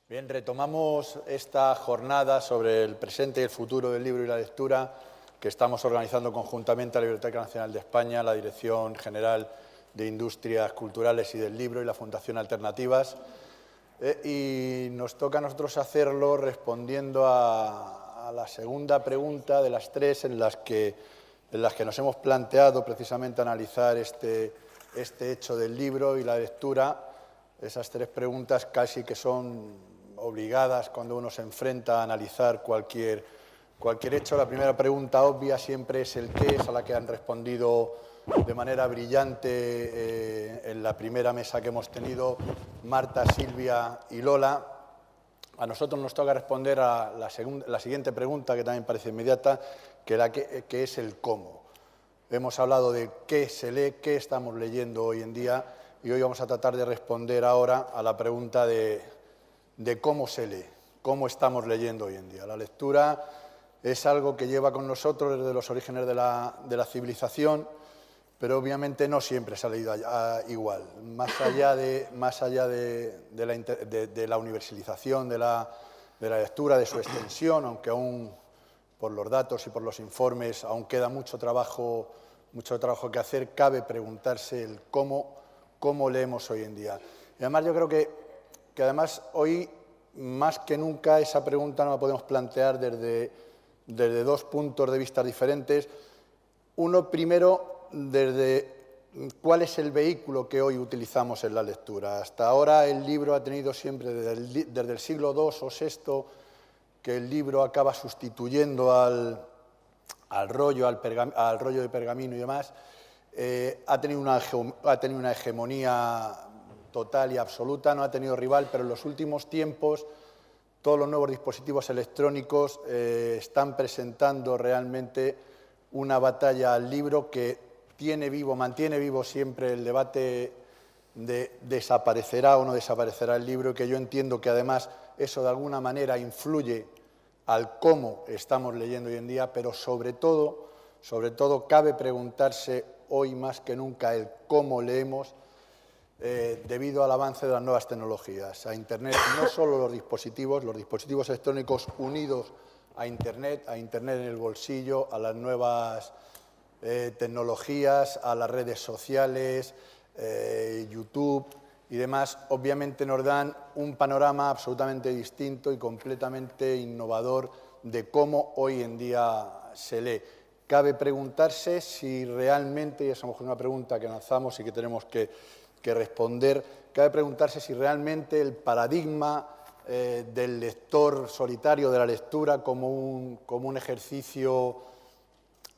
Bien, retomamos esta jornada sobre el presente y el futuro del libro y la lectura que estamos organizando conjuntamente a la Biblioteca Nacional de España, la Dirección General de Industrias Culturales y del Libro y la Fundación Alternativas. Y nos toca a nosotros hacerlo respondiendo a la segunda pregunta de las tres en las que nos hemos planteado precisamente analizar este hecho del libro y la lectura. Esas tres preguntas casi que son obligadas cuando uno se enfrenta a analizar cualquier hecho. La primera pregunta obvia siempre es el qué, es a la que han respondido de manera brillante en la primera mesa que hemos tenido Marta, Silvia y Lola. A nosotros nos toca responder a la siguiente pregunta, que también parece inmediata, que es el cómo. Hemos hablado de qué se lee, qué estamos leyendo hoy en día, y hoy vamos a tratar de responder ahora a la pregunta de cómo se lee, cómo estamos leyendo hoy en día. La lectura es algo que lleva con nosotros desde los orígenes de la civilización, pero obviamente no siempre se ha leído igual. Más allá de la universalización de la lectura, de su extensión, aunque aún por los datos y por los informes aún queda mucho trabajo que hacer, cabe preguntarse el cómo leemos hoy en día. Y además yo creo que además hoy, más que nunca, esa pregunta no la podemos plantear desde dos puntos de vista diferentes. Uno, primero, desde cuál es el vehículo que hoy utilizamos en la lectura. Hasta ahora el libro ha tenido siempre, desde el siglo II o VI, que el libro acaba sustituyendo al rollo de pergamino y demás, ha tenido una hegemonía total y absoluta, no ha tenido rival, pero en los últimos tiempos todos los nuevos dispositivos electrónicos están presentando realmente una batalla al libro que mantiene vivo siempre el debate de desaparecerá o no desaparecerá el libro, y que yo entiendo que además eso de alguna manera influye al cómo estamos leyendo hoy en día, pero sobre todo cabe preguntarse hoy más que nunca el cómo leemos, debido al avance de las nuevas tecnologías, a Internet, no solo los dispositivos electrónicos unidos a Internet en el bolsillo, a las nuevas tecnologías, a las redes sociales, YouTube y demás, obviamente nos dan un panorama absolutamente distinto y completamente innovador de cómo hoy en día se lee. Cabe preguntarse si realmente, y esa es una pregunta que lanzamos y que tenemos que responder, cabe preguntarse si realmente el paradigma del lector solitario, de la lectura como un ejercicio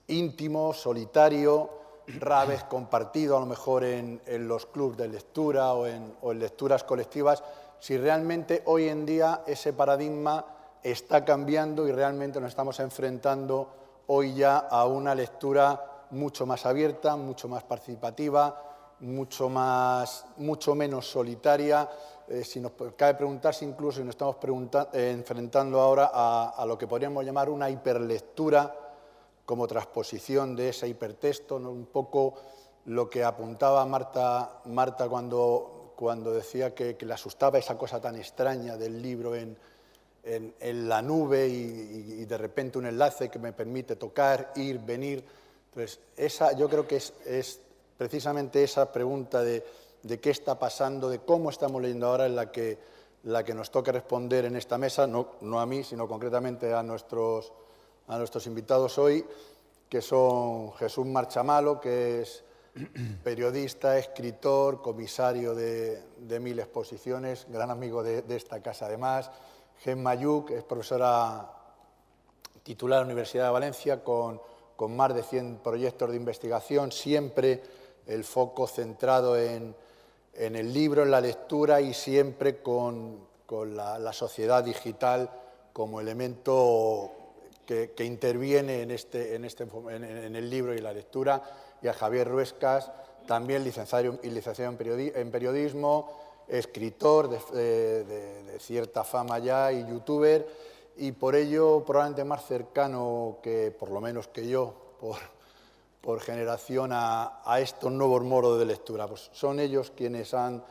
íntimo, solitario, rara vez compartido a lo mejor en los clubs de lectura o en lecturas colectivas, si realmente hoy en día ese paradigma está cambiando y realmente nos estamos enfrentando hoy ya a una lectura mucho más abierta, mucho más participativa, mucho menos solitaria. Cabe preguntarse incluso si nos estamos enfrentando ahora a lo que podríamos llamar una hiperlectura como transposición de ese hipertexto, ¿no? Un poco lo que apuntaba Marta cuando decía que le asustaba esa cosa tan extraña del libro en la nube y de repente un enlace que me permite tocar, ir, venir. Entonces, yo creo que es precisamente esa pregunta de qué está pasando, de cómo estamos leyendo ahora, en la que nos toca responder en esta mesa, no a mí, sino concretamente a nuestros invitados hoy, que son Jesús Marchamalo, que es periodista, escritor, comisario de 1000 exposiciones, gran amigo de esta casa además. Gemma Lluch, que es profesora titular de la Universidad de Valencia, con más de 100 proyectos de investigación, siempre el foco centrado en el libro, en la lectura, y siempre con la sociedad digital como elemento que interviene en el libro y la lectura. Y a Javier Ruescas, también licenciado en periodismo, escritor de cierta fama ya y youtuber, y por ello probablemente más cercano que, por lo menos que yo, por generación, a estos nuevos modos de lectura. Pues son ellos quienes han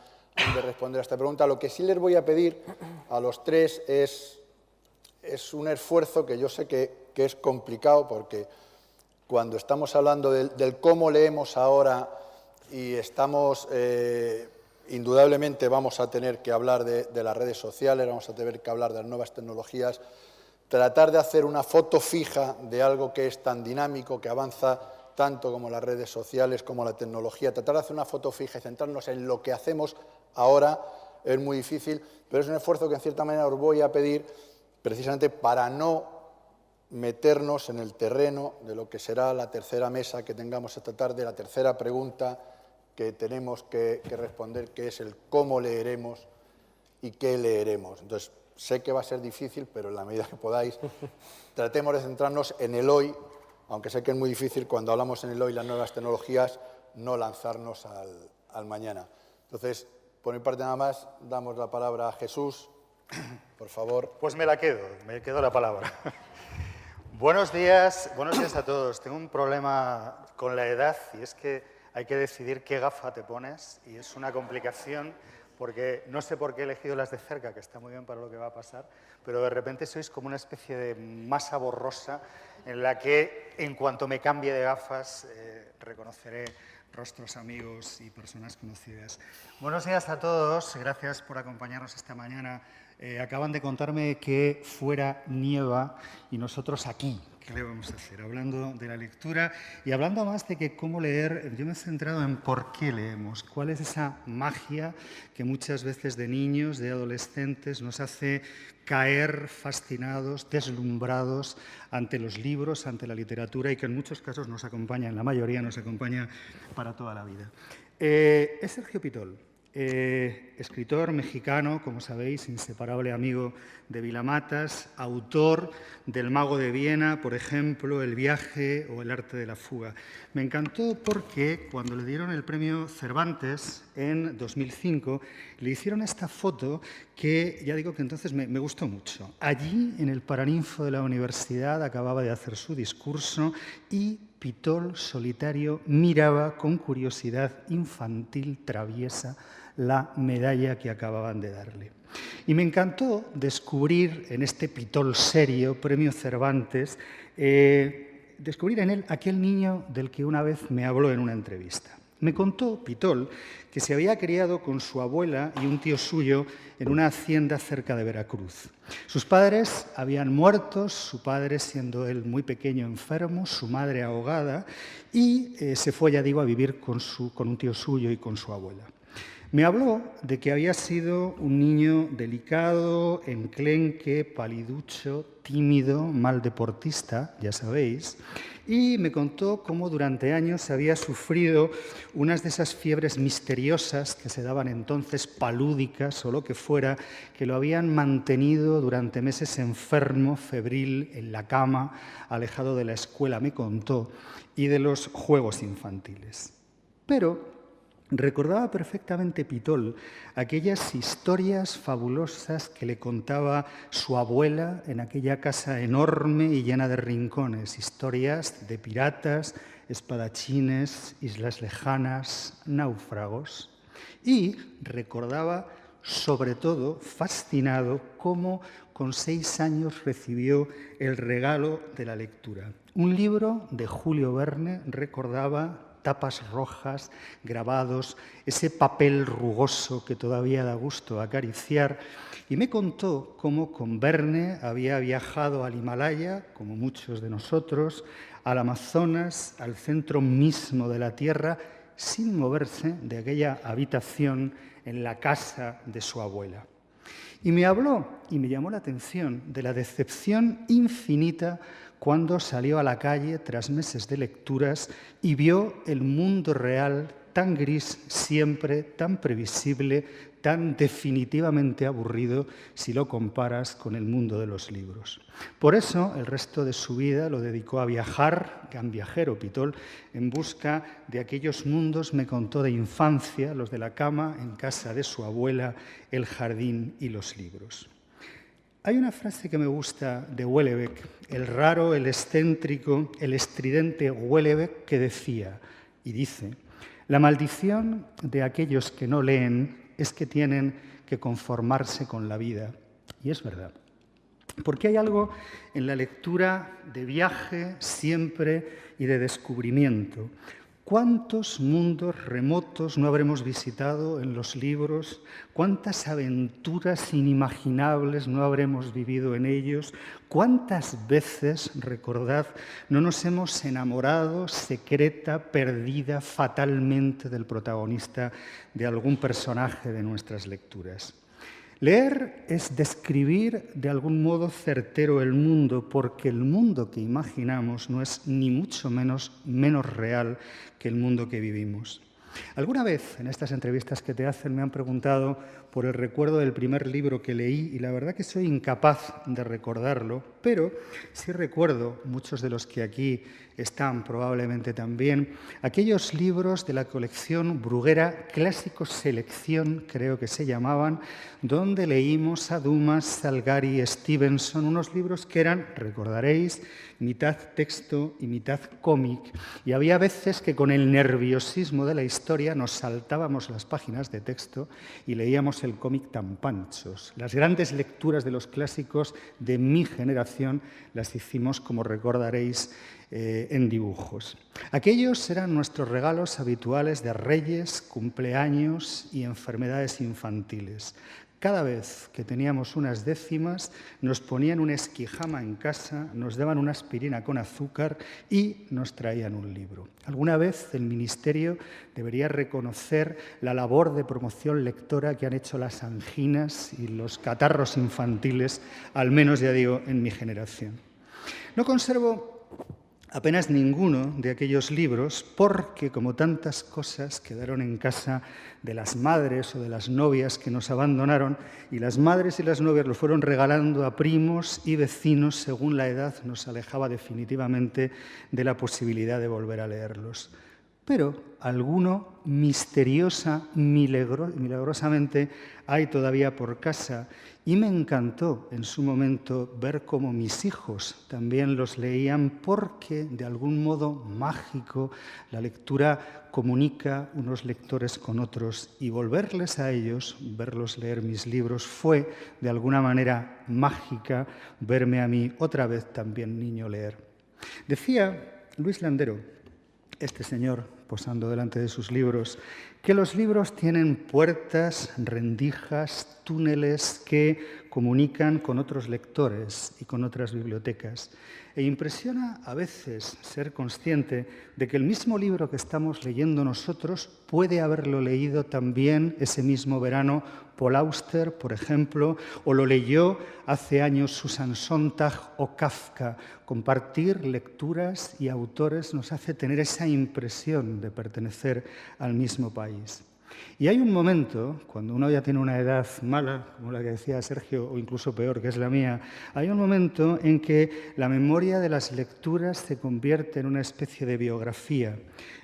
de responder a esta pregunta. Lo que sí les voy a pedir a los tres es un esfuerzo que yo sé que es complicado, porque cuando estamos hablando del cómo leemos ahora y estamos, indudablemente vamos a tener que hablar de las redes sociales, vamos a tener que hablar de las nuevas tecnologías, tratar de hacer una foto fija de algo que es tan dinámico, que avanza tanto como las redes sociales, como la tecnología, tratar de hacer una foto fija y centrarnos en lo que hacemos ahora es muy difícil, pero es un esfuerzo que en cierta manera os voy a pedir precisamente para no meternos en el terreno de lo que será la tercera mesa que tengamos esta tarde, la tercera pregunta que tenemos que responder, que es el cómo leeremos y qué leeremos. Entonces, sé que va a ser difícil, pero en la medida que podáis, tratemos de centrarnos en el hoy, aunque sé que es muy difícil cuando hablamos en el hoy, las nuevas tecnologías, no lanzarnos al mañana. Entonces, por mi parte nada más, damos la palabra a Jesús, por favor. Pues me quedo la palabra. Buenos días a todos. Tengo un problema con la edad y es que hay que decidir qué gafa te pones y es una complicación porque no sé por qué he elegido las de cerca, que está muy bien para lo que va a pasar, pero de repente sois como una especie de masa borrosa en la que en cuanto me cambie de gafas reconoceré rostros amigos y personas conocidas. Buenos días a todos, gracias por acompañarnos esta mañana. Acaban de contarme que fuera nieva y nosotros aquí. ¿Qué le vamos a hacer? Hablando de la lectura y hablando más de que cómo leer, yo me he centrado en por qué leemos, cuál es esa magia que muchas veces de niños, de adolescentes, nos hace caer fascinados, deslumbrados ante los libros, ante la literatura y que en muchos casos nos acompaña, en la mayoría nos acompaña para toda la vida. Es Sergio Pitol. Escritor mexicano, como sabéis, inseparable amigo de Vilamatas, autor del Mago de Viena, por ejemplo, El viaje o El arte de la fuga. Me encantó porque cuando le dieron el premio Cervantes en 2005, le hicieron esta foto que, ya digo que entonces me gustó mucho. Allí, en el Paraninfo de la universidad, acababa de hacer su discurso y Pitol, solitario, miraba con curiosidad infantil, traviesa, la medalla que acababan de darle. Y me encantó descubrir en este Pitol serio, premio Cervantes, descubrir en él aquel niño del que una vez me habló en una entrevista. Me contó Pitol que se había criado con su abuela y un tío suyo en una hacienda cerca de Veracruz. Sus padres habían muerto, su padre siendo él muy pequeño enfermo, su madre ahogada, y se fue, ya digo, a vivir con un tío suyo y con su abuela. Me habló de que había sido un niño delicado, enclenque, paliducho, tímido, mal deportista, ya sabéis, y me contó cómo durante años había sufrido unas de esas fiebres misteriosas que se daban entonces, palúdicas o lo que fuera, que lo habían mantenido durante meses enfermo, febril, en la cama, alejado de la escuela, me contó, y de los juegos infantiles. Pero recordaba perfectamente Pitol aquellas historias fabulosas que le contaba su abuela en aquella casa enorme y llena de rincones, historias de piratas, espadachines, islas lejanas, náufragos. Y recordaba, sobre todo, fascinado, cómo con 6 años recibió el regalo de la lectura. Un libro de Julio Verne, recordaba, tapas rojas, grabados, ese papel rugoso que todavía da gusto acariciar, y me contó cómo con Verne había viajado al Himalaya, como muchos de nosotros, al Amazonas, al centro mismo de la Tierra, sin moverse de aquella habitación en la casa de su abuela. Y me habló, y me llamó la atención, de la decepción infinita cuando salió a la calle tras meses de lecturas y vio el mundo real tan gris siempre, tan previsible, tan definitivamente aburrido si lo comparas con el mundo de los libros. Por eso, el resto de su vida lo dedicó a viajar, gran viajero Pitol, en busca de aquellos mundos, me contó, de infancia, los de la cama, en casa de su abuela, el jardín y los libros. Hay una frase que me gusta de Houellebecq, el raro, el excéntrico, el estridente Houellebecq, que decía, y dice: la maldición de aquellos que no leen es que tienen que conformarse con la vida. Y es verdad. Porque hay algo en la lectura de viaje siempre y de descubrimiento. ¿Cuántos mundos remotos no habremos visitado en los libros? ¿Cuántas aventuras inimaginables no habremos vivido en ellos? ¿Cuántas veces, recordad, no nos hemos enamorado secreta, perdida, fatalmente del protagonista de algún personaje de nuestras lecturas? Leer es describir de algún modo certero el mundo, porque el mundo que imaginamos no es ni mucho menos real que el mundo que vivimos. Alguna vez en estas entrevistas que te hacen me han preguntado por el recuerdo del primer libro que leí y la verdad que soy incapaz de recordarlo, pero sí recuerdo, muchos de los que aquí están probablemente también, aquellos libros de la colección Bruguera, Clásicos Selección, creo que se llamaban, donde leímos a Dumas, Salgari, Stevenson, unos libros que eran, recordaréis, mitad texto y mitad cómic, y había veces que con el nerviosismo de la historia nos saltábamos las páginas de texto y leíamos el cómic tan panchos. Las grandes lecturas de los clásicos de mi generación las hicimos, como recordaréis, en dibujos. Aquellos eran nuestros regalos habituales de reyes, cumpleaños y enfermedades infantiles. Cada vez que teníamos unas décimas, nos ponían una esquijama en casa, nos daban una aspirina con azúcar y nos traían un libro. Alguna vez el Ministerio debería reconocer la labor de promoción lectora que han hecho las anginas y los catarros infantiles, al menos, ya digo, en mi generación. No conservo apenas ninguno de aquellos libros porque, como tantas cosas, quedaron en casa de las madres o de las novias que nos abandonaron y las madres y las novias los fueron regalando a primos y vecinos según la edad nos alejaba definitivamente de la posibilidad de volver a leerlos. Pero alguno misteriosa, milagrosamente, hay todavía por casa. Y me encantó en su momento ver cómo mis hijos también los leían porque, de algún modo mágico, la lectura comunica unos lectores con otros y volverles a ellos, verlos leer mis libros, fue de alguna manera mágica verme a mí otra vez también niño leer. Decía Luis Landero, este señor posando delante de sus libros, que los libros tienen puertas, rendijas, túneles que comunican con otros lectores y con otras bibliotecas. E impresiona a veces ser consciente de que el mismo libro que estamos leyendo nosotros puede haberlo leído también ese mismo verano Paul Auster, por ejemplo, o lo leyó hace años Susan Sontag o Kafka. Compartir lecturas y autores nos hace tener esa impresión de pertenecer al mismo país. Y hay un momento, cuando uno ya tiene una edad mala, como la que decía Sergio, o incluso peor, que es la mía, hay un momento en que la memoria de las lecturas se convierte en una especie de biografía.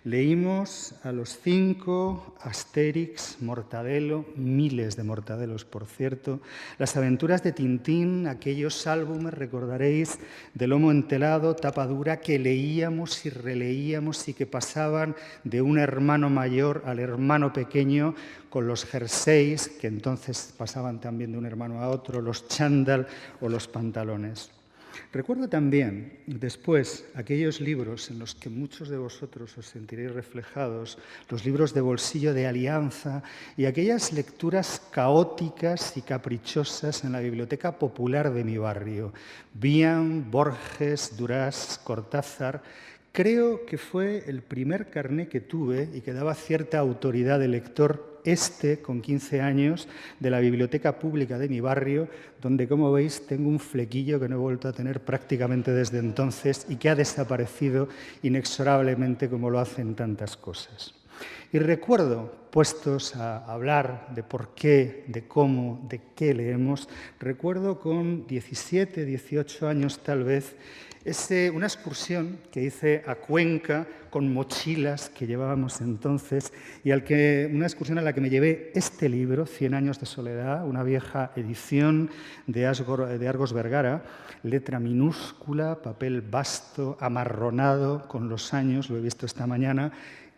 Leímos a los 5, Asterix, Mortadelo, miles de Mortadelos, por cierto, las aventuras de Tintín, aquellos álbumes, recordaréis, de lomo entelado, tapa dura, que leíamos y releíamos y que pasaban de un hermano mayor al hermano pequeño, con los jerseys, que entonces pasaban también de un hermano a otro, los chándal o los pantalones. Recuerdo también, después, aquellos libros en los que muchos de vosotros os sentiréis reflejados, los libros de bolsillo de Alianza y aquellas lecturas caóticas y caprichosas en la biblioteca popular de mi barrio. Bian, Borges, Duras, Cortázar. Creo que fue el primer carné que tuve y que daba cierta autoridad de lector, con 15 años, de la biblioteca pública de mi barrio, donde, como veis, tengo un flequillo que no he vuelto a tener prácticamente desde entonces y que ha desaparecido inexorablemente como lo hacen tantas cosas. Y recuerdo, puestos a hablar de por qué, de cómo, de qué leemos, recuerdo con 17, 18 años tal vez, una excursión que hice a Cuenca con mochilas que llevábamos entonces y una excursión a la que me llevé este libro, 100 años de soledad, una vieja edición de Argos Vergara, letra minúscula, papel vasto, amarronado con los años, lo he visto esta mañana,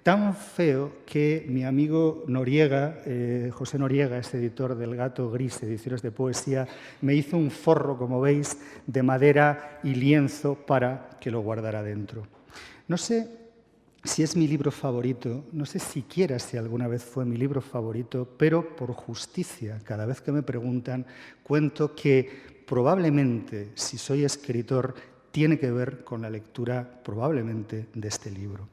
tan feo que mi amigo Noriega, José Noriega, este editor del Gato Gris, ediciones de poesía, me hizo un forro, como veis, de madera y lienzo para que lo guardara dentro. No sé si es mi libro favorito, no sé siquiera si alguna vez fue mi libro favorito, pero por justicia, cada vez que me preguntan, cuento que probablemente, si soy escritor, tiene que ver con la lectura probablemente de este libro.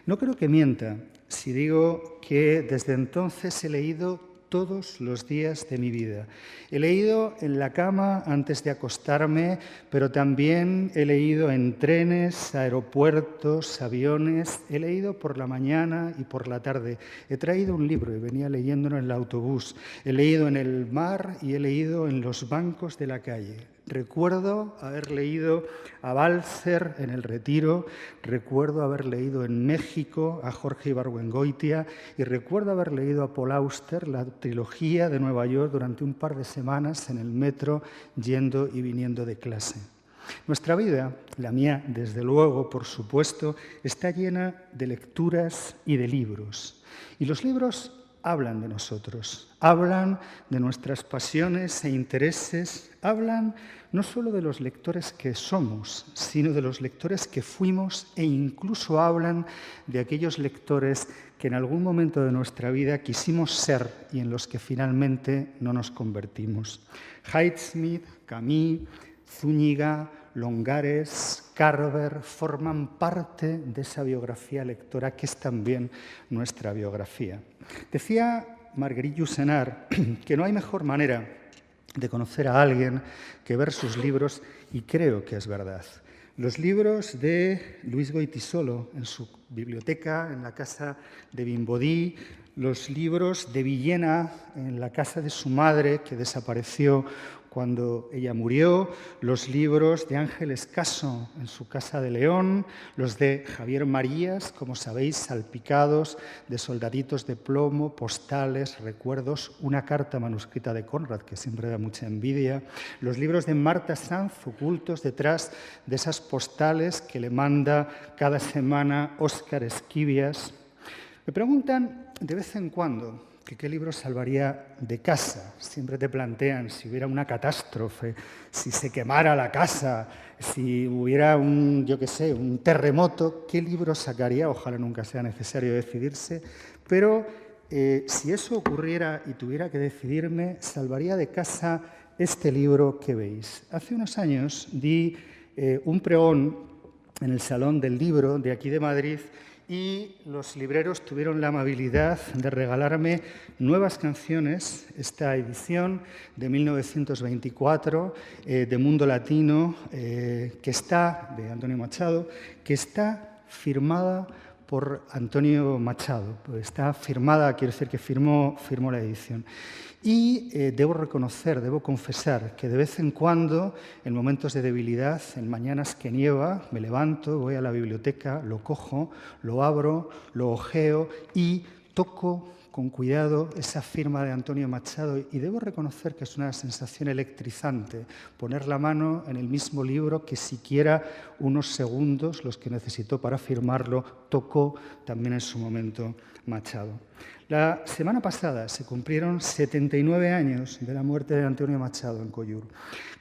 No creo que mienta si digo que desde entonces he leído todos los días de mi vida. He leído en la cama antes de acostarme, pero también he leído en trenes, aeropuertos, aviones. He leído por la mañana y por la tarde. He traído un libro y venía leyéndolo en el autobús. He leído en el mar y he leído en los bancos de la calle. Recuerdo haber leído a Balzer en El Retiro, recuerdo haber leído en México a Jorge Ibargüengoitia y recuerdo haber leído a Paul Auster, la trilogía de Nueva York, durante un par de semanas en el metro, yendo y viniendo de clase. Nuestra vida, la mía desde luego, por supuesto, está llena de lecturas y de libros. Y los libros hablan de nosotros, hablan de nuestras pasiones e intereses, hablan no solo de los lectores que somos, sino de los lectores que fuimos e incluso hablan de aquellos lectores que en algún momento de nuestra vida quisimos ser y en los que finalmente no nos convertimos. Highsmith, Camus, Zúñiga, Longares, Carver forman parte de esa biografía lectora que es también nuestra biografía. Decía Marguerite Yourcenar que no hay mejor manera de conocer a alguien que ver sus libros, y creo que es verdad. Los libros de Luis Goytisolo en su biblioteca, en la casa de Vimbodí, los libros de Villena en la casa de su madre, que desapareció cuando ella murió, los libros de Ángel Escaso en su casa de León, los de Javier Marías, como sabéis, salpicados de soldaditos de plomo, postales, recuerdos, una carta manuscrita de Conrad, que siempre da mucha envidia, los libros de Marta Sanz, ocultos detrás de esas postales que le manda cada semana Óscar Esquivias. Me preguntan de vez en cuando que qué libro salvaría de casa. Siempre te plantean si hubiera una catástrofe, si se quemara la casa, si hubiera un terremoto, ¿qué libro sacaría? Ojalá nunca sea necesario decidirse, pero si eso ocurriera y tuviera que decidirme, salvaría de casa este libro que veis. Hace unos años di un pregón en el Salón del Libro de aquí de Madrid y los libreros tuvieron la amabilidad de regalarme nuevas canciones, esta edición de 1924 de Mundo Latino, de Antonio Machado, que está firmada por Antonio Machado. Está firmada, quiero decir que firmó la edición. Y debo confesar que de vez en cuando, en momentos de debilidad, en mañanas que nieva, me levanto, voy a la biblioteca, lo cojo, lo abro, lo hojeo y toco con cuidado esa firma de Antonio Machado, y debo reconocer que es una sensación electrizante poner la mano en el mismo libro que siquiera unos segundos, los que necesitó para firmarlo, tocó también en su momento Machado. La semana pasada se cumplieron 79 años de la muerte de Antonio Machado en Collur.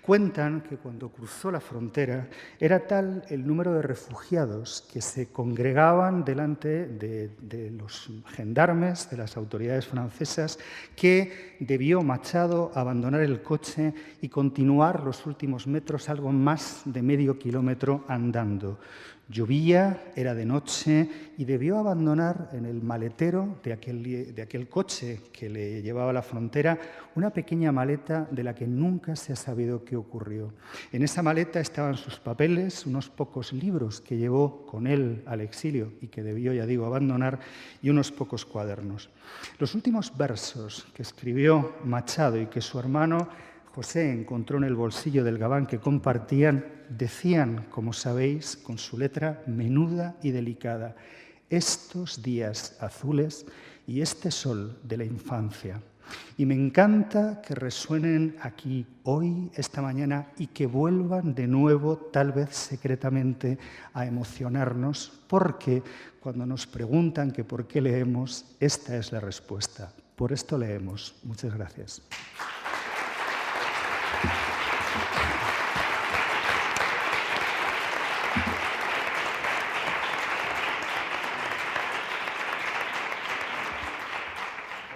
Cuentan que cuando cruzó la frontera era tal el número de refugiados que se congregaban delante de los gendarmes, de las autoridades francesas, que debió Machado abandonar el coche y continuar los últimos metros, algo más de medio kilómetro andando. Llovía, era de noche y debió abandonar en el maletero de aquel coche que le llevaba a la frontera una pequeña maleta de la que nunca se ha sabido qué ocurrió. En esa maleta estaban sus papeles, unos pocos libros que llevó con él al exilio y que debió, ya digo, abandonar, y unos pocos cuadernos. Los últimos versos que escribió Machado y que su hermano José encontró en el bolsillo del gabán que compartían, decían, como sabéis, con su letra menuda y delicada: estos días azules y este sol de la infancia. Y me encanta que resuenen aquí hoy, esta mañana, y que vuelvan de nuevo, tal vez secretamente, a emocionarnos, porque cuando nos preguntan que por qué leemos, esta es la respuesta. Por esto leemos. Muchas gracias.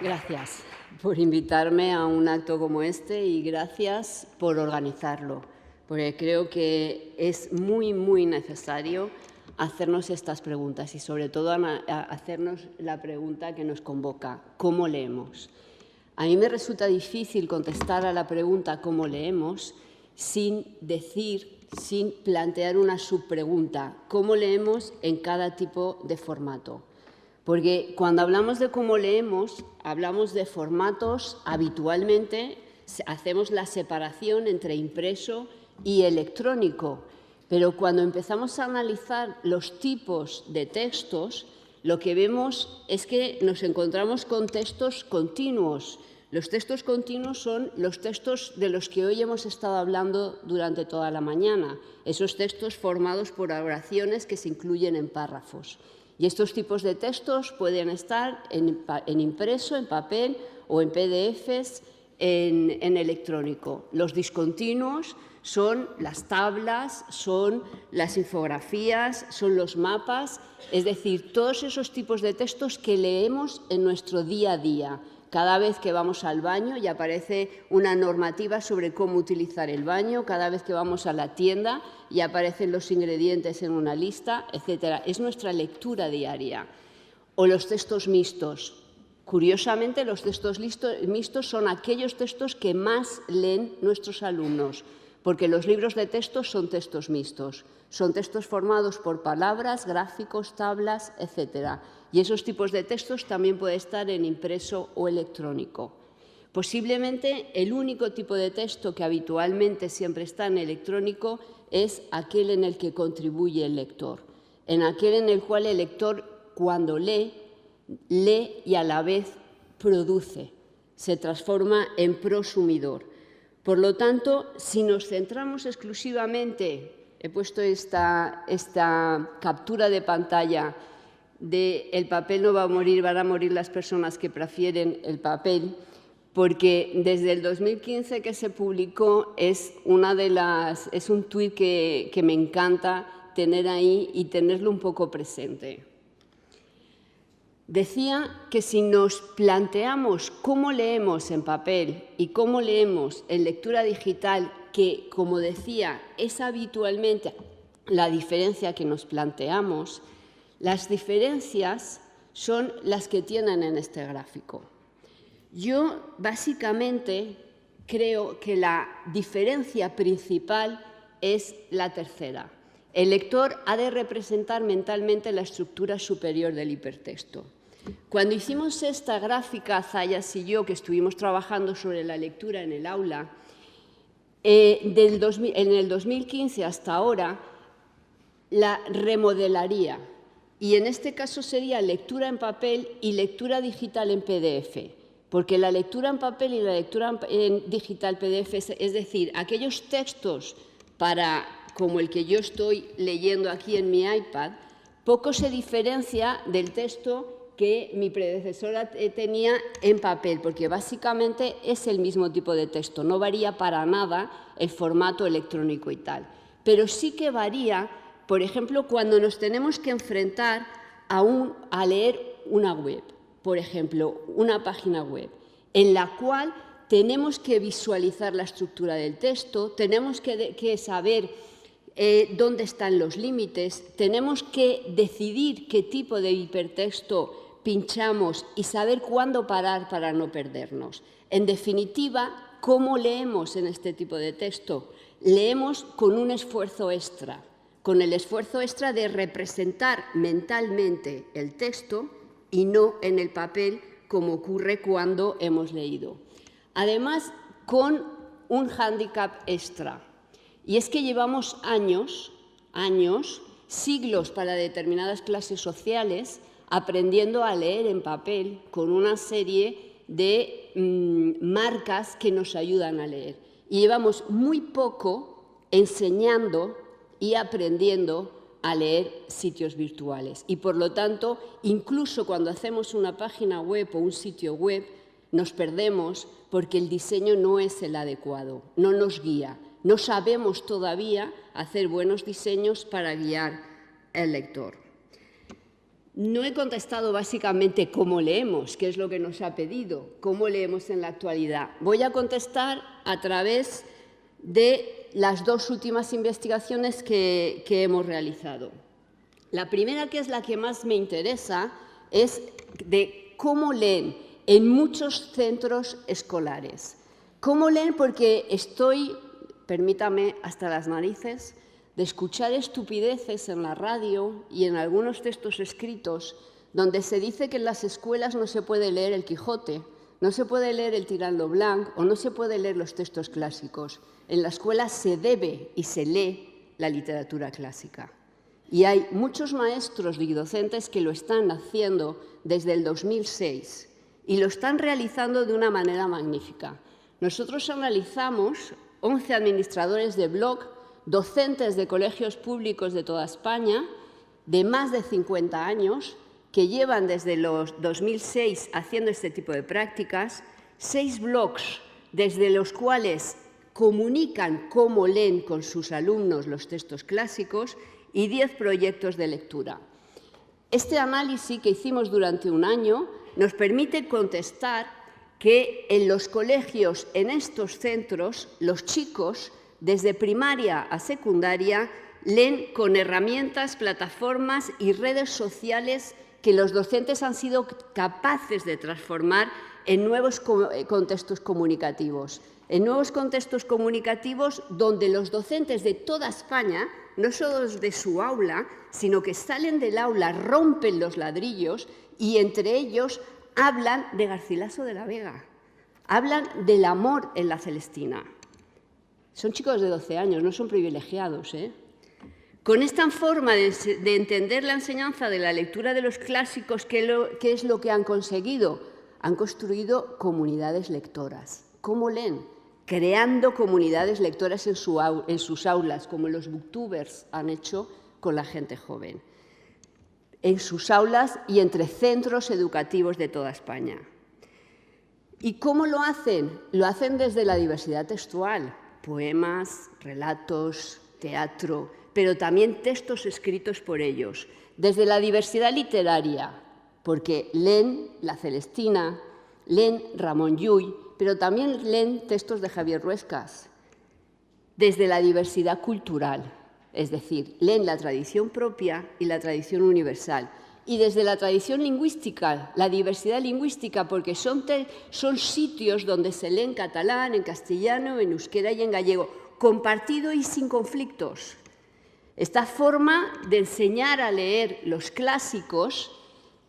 Gracias por invitarme a un acto como este y gracias por organizarlo, porque creo que es muy, muy necesario hacernos estas preguntas y sobre todo hacernos la pregunta que nos convoca, ¿cómo leemos? A mí me resulta difícil contestar a la pregunta ¿cómo leemos? sin plantear una subpregunta, ¿cómo leemos en cada tipo de formato? Porque cuando hablamos de cómo leemos, hablamos de formatos, habitualmente hacemos la separación entre impreso y electrónico, pero cuando empezamos a analizar los tipos de textos, lo que vemos es que nos encontramos con textos continuos. Los textos continuos son los textos de los que hoy hemos estado hablando durante toda la mañana, esos textos formados por oraciones que se incluyen en párrafos. Y estos tipos de textos pueden estar en impreso, en papel o en PDFs, en electrónico. Los discontinuos son las tablas, son las infografías, son los mapas, es decir, todos esos tipos de textos que leemos en nuestro día a día. Cada vez que vamos al baño y aparece una normativa sobre cómo utilizar el baño, cada vez que vamos a la tienda y aparecen los ingredientes en una lista, etc. Es nuestra lectura diaria. O los textos mixtos. Curiosamente, los textos mixtos son aquellos textos que más leen nuestros alumnos, porque los libros de texto son textos mixtos. Son textos formados por palabras, gráficos, tablas, etc. Y esos tipos de textos también pueden estar en impreso o electrónico. Posiblemente el único tipo de texto que habitualmente siempre está en electrónico es aquel en el que contribuye el lector, en aquel en el cual el lector, cuando lee y a la vez produce, se transforma en prosumidor. Por lo tanto, si nos centramos exclusivamente, he puesto esta captura de pantalla de el papel no va a morir, van a morir las personas que prefieren el papel, porque desde el 2015 que se publicó es un tuit que me encanta tener ahí y tenerlo un poco presente. Decía que si nos planteamos cómo leemos en papel y cómo leemos en lectura digital, que, como decía, es habitualmente la diferencia que nos planteamos, las diferencias son las que tienen en este gráfico. Yo, básicamente, creo que la diferencia principal es la tercera. El lector ha de representar mentalmente la estructura superior del hipertexto. Cuando hicimos esta gráfica, Zayas y yo, que estuvimos trabajando sobre la lectura en el aula, en el 2015 hasta ahora, la remodelaría. Y en este caso sería lectura en papel y lectura digital en PDF. Porque la lectura en papel y la lectura en digital PDF, es decir, aquellos textos como el que yo estoy leyendo aquí en mi iPad, poco se diferencia del texto que mi predecesora tenía en papel, porque básicamente es el mismo tipo de texto, no varía para nada el formato electrónico y tal. Pero sí que varía, por ejemplo, cuando nos tenemos que enfrentar a leer una web, por ejemplo, una página web, en la cual tenemos que visualizar la estructura del texto, tenemos que saber dónde están los límites, tenemos que decidir qué tipo de hipertexto pinchamos y saber cuándo parar para no perdernos. En definitiva, ¿cómo leemos en este tipo de texto? Leemos con un esfuerzo extra, con el esfuerzo extra de representar mentalmente el texto y no en el papel, como ocurre cuando hemos leído. Además, con un hándicap extra, y es que llevamos años, siglos para determinadas clases sociales, aprendiendo a leer en papel con una serie de marcas que nos ayudan a leer. Y llevamos muy poco enseñando y aprendiendo a leer sitios virtuales. Y por lo tanto, incluso cuando hacemos una página web o un sitio web, nos perdemos porque el diseño no es el adecuado, no nos guía. No sabemos todavía hacer buenos diseños para guiar al lector. No he contestado básicamente cómo leemos, que es lo que nos ha pedido, cómo leemos en la actualidad. Voy a contestar a través de las dos últimas investigaciones que hemos realizado. La primera, que es la que más me interesa, es de cómo leen en muchos centros escolares. ¿Cómo leen? Porque estoy, permítame, hasta las narices de escuchar estupideces en la radio y en algunos textos escritos donde se dice que en las escuelas no se puede leer el Quijote, no se puede leer el Tirant Blanc o no se puede leer los textos clásicos. En la escuela se debe y se lee la literatura clásica. Y hay muchos maestros y docentes que lo están haciendo desde el 2006 y lo están realizando de una manera magnífica. Nosotros analizamos 11 administradores de blog, docentes de colegios públicos de toda España, de más de 50 años, que llevan desde los 2006 haciendo este tipo de prácticas, 6 blogs desde los cuales comunican cómo leen con sus alumnos los textos clásicos y 10 proyectos de lectura. Este análisis que hicimos durante un año nos permite contestar que en los colegios, en estos centros, los chicos, desde primaria a secundaria, leen con herramientas, plataformas y redes sociales que los docentes han sido capaces de transformar en nuevos contextos comunicativos. En nuevos contextos comunicativos donde los docentes de toda España, no solo de su aula, sino que salen del aula, rompen los ladrillos y entre ellos hablan de Garcilaso de la Vega, hablan del amor en la Celestina. Son chicos de 12 años, no son privilegiados, ¿eh? Con esta forma de entender la enseñanza de la lectura de los clásicos, ¿qué es lo que han conseguido? Han construido comunidades lectoras. ¿Cómo leen? Creando comunidades lectoras en sus aulas, como los booktubers han hecho con la gente joven. En sus aulas y entre centros educativos de toda España. ¿Y cómo lo hacen? Lo hacen desde la diversidad textual. Poemas, relatos, teatro, pero también textos escritos por ellos. Desde la diversidad literaria, porque leen La Celestina, leen Ramón Llull, pero también leen textos de Javier Ruescas. Desde la diversidad cultural, es decir, leen la tradición propia y la tradición universal. Y desde la tradición lingüística, la diversidad lingüística, porque son sitios donde se lee en catalán, en castellano, en euskera y en gallego, compartido y sin conflictos. Esta forma de enseñar a leer los clásicos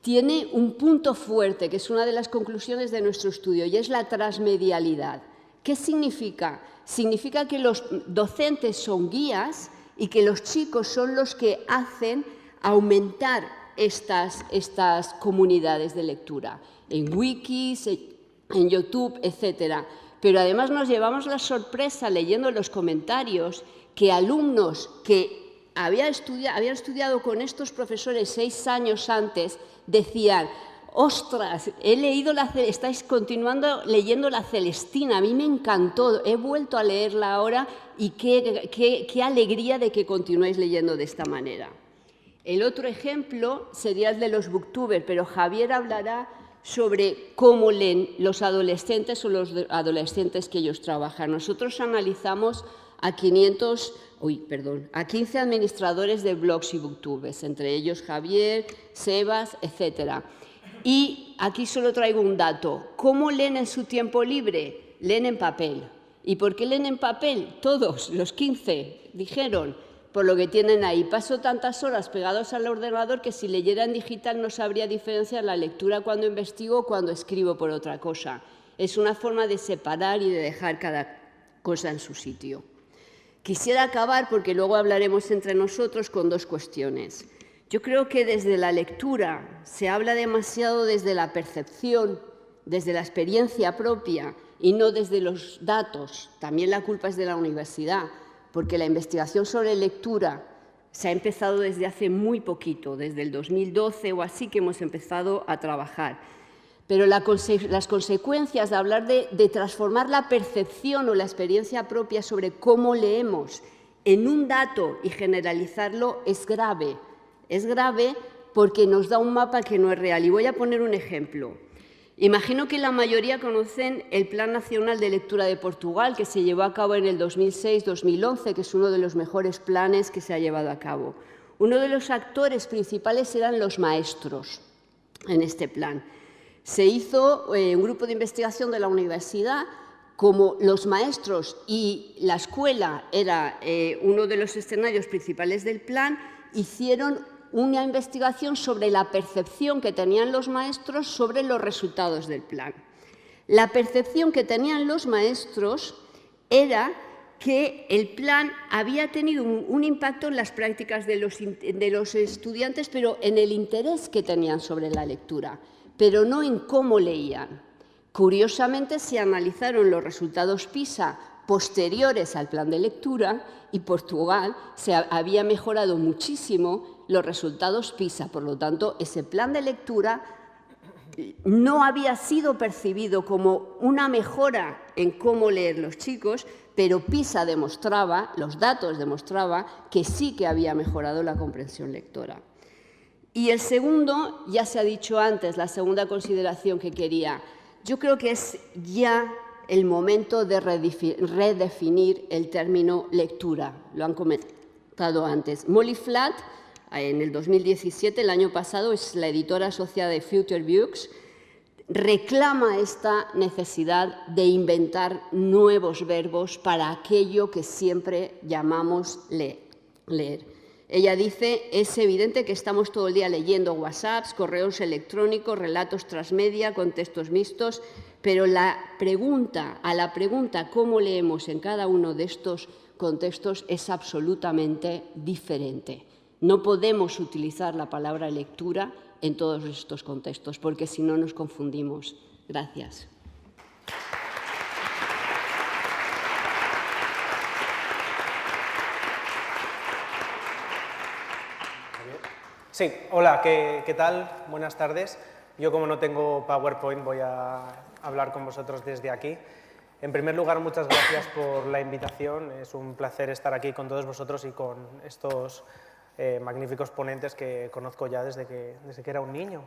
tiene un punto fuerte, que es una de las conclusiones de nuestro estudio, y es la transmedialidad. ¿Qué significa? Significa que los docentes son guías y que los chicos son los que hacen aumentar estas comunidades de lectura, en wikis, en YouTube, etc. Pero además nos llevamos la sorpresa leyendo los comentarios que alumnos que habían estudiado con estos profesores 6 años antes decían: ostras, estáis continuando leyendo La Celestina, a mí me encantó, he vuelto a leerla ahora y qué alegría de que continuéis leyendo de esta manera. El otro ejemplo sería el de los booktubers, pero Javier hablará sobre cómo leen los adolescentes o los adolescentes que ellos trabajan. Nosotros analizamos a 15 administradores de blogs y booktubers, entre ellos Javier, Sebas, etc. Y aquí solo traigo un dato. ¿Cómo leen en su tiempo libre? Leen en papel. ¿Y por qué leen en papel? Todos, los 15, dijeron. Por lo que tienen ahí. Paso tantas horas pegados al ordenador que si leyera en digital no sabría diferenciar la lectura cuando investigo o cuando escribo por otra cosa. Es una forma de separar y de dejar cada cosa en su sitio. Quisiera acabar, porque luego hablaremos entre nosotros, con 2 cuestiones. Yo creo que desde la lectura se habla demasiado desde la percepción desde la experiencia propia y no desde los datos, también la culpa es de la universidad, porque la investigación sobre lectura se ha empezado desde hace muy poquito, desde el 2012 o así que hemos empezado a trabajar. Pero las consecuencias de hablar de transformar la percepción o la experiencia propia sobre cómo leemos en un dato y generalizarlo es grave. Es grave porque nos da un mapa que no es real. Y voy a poner un ejemplo. Imagino que la mayoría conocen el Plan Nacional de Lectura de Portugal, que se llevó a cabo en el 2006-2011, que es uno de los mejores planes que se ha llevado a cabo. Uno de los actores principales eran los maestros en este plan. Se hizo un grupo de investigación de la universidad, como los maestros y la escuela era uno de los escenarios principales del plan, hicieron una investigación sobre la percepción que tenían los maestros sobre los resultados del plan. La percepción que tenían los maestros era que el plan había tenido un impacto en las prácticas de los estudiantes, pero en el interés que tenían sobre la lectura, pero no en cómo leían. Curiosamente, se analizaron los resultados PISA posteriores al plan de lectura y Portugal había mejorado muchísimo los resultados PISA. Por lo tanto, ese plan de lectura no había sido percibido como una mejora en cómo leer los chicos, pero PISA demostraba, los datos demostraban que sí que había mejorado la comprensión lectora. Y el segundo, ya se ha dicho antes, la segunda consideración que quería, yo creo que es ya el momento de redefinir el término lectura. Lo han comentado antes. Molly Flatt, en el 2017, el año pasado, es la editora asociada de Future Books, reclama esta necesidad de inventar nuevos verbos para aquello que siempre llamamos leer. Ella dice, es evidente que estamos todo el día leyendo WhatsApps, correos electrónicos, relatos transmedia, contextos mixtos, pero a la pregunta cómo leemos en cada uno de estos contextos es absolutamente diferente. No podemos utilizar la palabra lectura en todos estos contextos, porque si no nos confundimos. Gracias. Sí, hola, ¿qué tal? Buenas tardes. Yo, como no tengo PowerPoint, voy a hablar con vosotros desde aquí. En primer lugar, muchas gracias por la invitación. Es un placer estar aquí con todos vosotros y con estos magníficos ponentes que conozco ya desde que era un niño.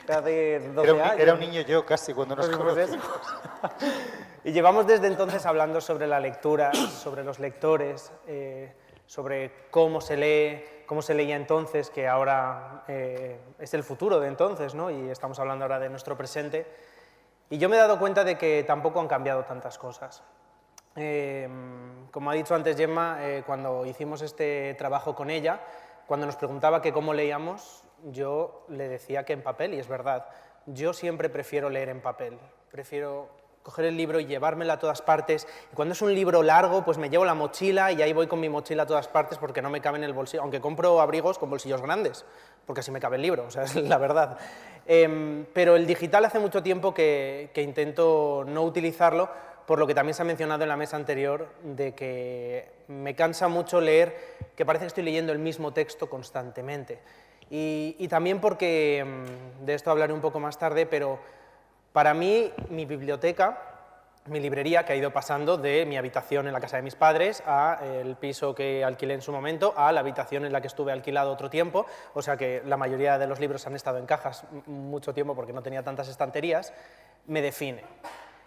Hace 12 años. Era un niño yo casi cuando nos conocimos. Y llevamos desde entonces hablando sobre la lectura, sobre los lectores, sobre cómo se lee, cómo se leía entonces, que ahora es el futuro de entonces, ¿no? Y estamos hablando ahora de nuestro presente. Y yo me he dado cuenta de que tampoco han cambiado tantas cosas. Como ha dicho antes Gemma, cuando hicimos este trabajo con ella, cuando nos preguntaba que cómo leíamos, yo le decía que en papel, y es verdad. Yo siempre prefiero leer en papel, prefiero coger el libro y llevármelo a todas partes. Y cuando es un libro largo, pues me llevo la mochila y ahí voy con mi mochila a todas partes porque no me cabe en el bolsillo, aunque compro abrigos con bolsillos grandes, porque así me cabe el libro, o sea, es la verdad. Pero el digital hace mucho tiempo que intento no utilizarlo, por lo que también se ha mencionado en la mesa anterior, de que me cansa mucho leer, que parece que estoy leyendo el mismo texto constantemente. Y también porque, de esto hablaré un poco más tarde, pero para mí, mi biblioteca, mi librería, que ha ido pasando de mi habitación en la casa de mis padres al piso que alquilé en su momento, a la habitación en la que estuve alquilado otro tiempo, o sea que la mayoría de los libros han estado en cajas mucho tiempo porque no tenía tantas estanterías, me define.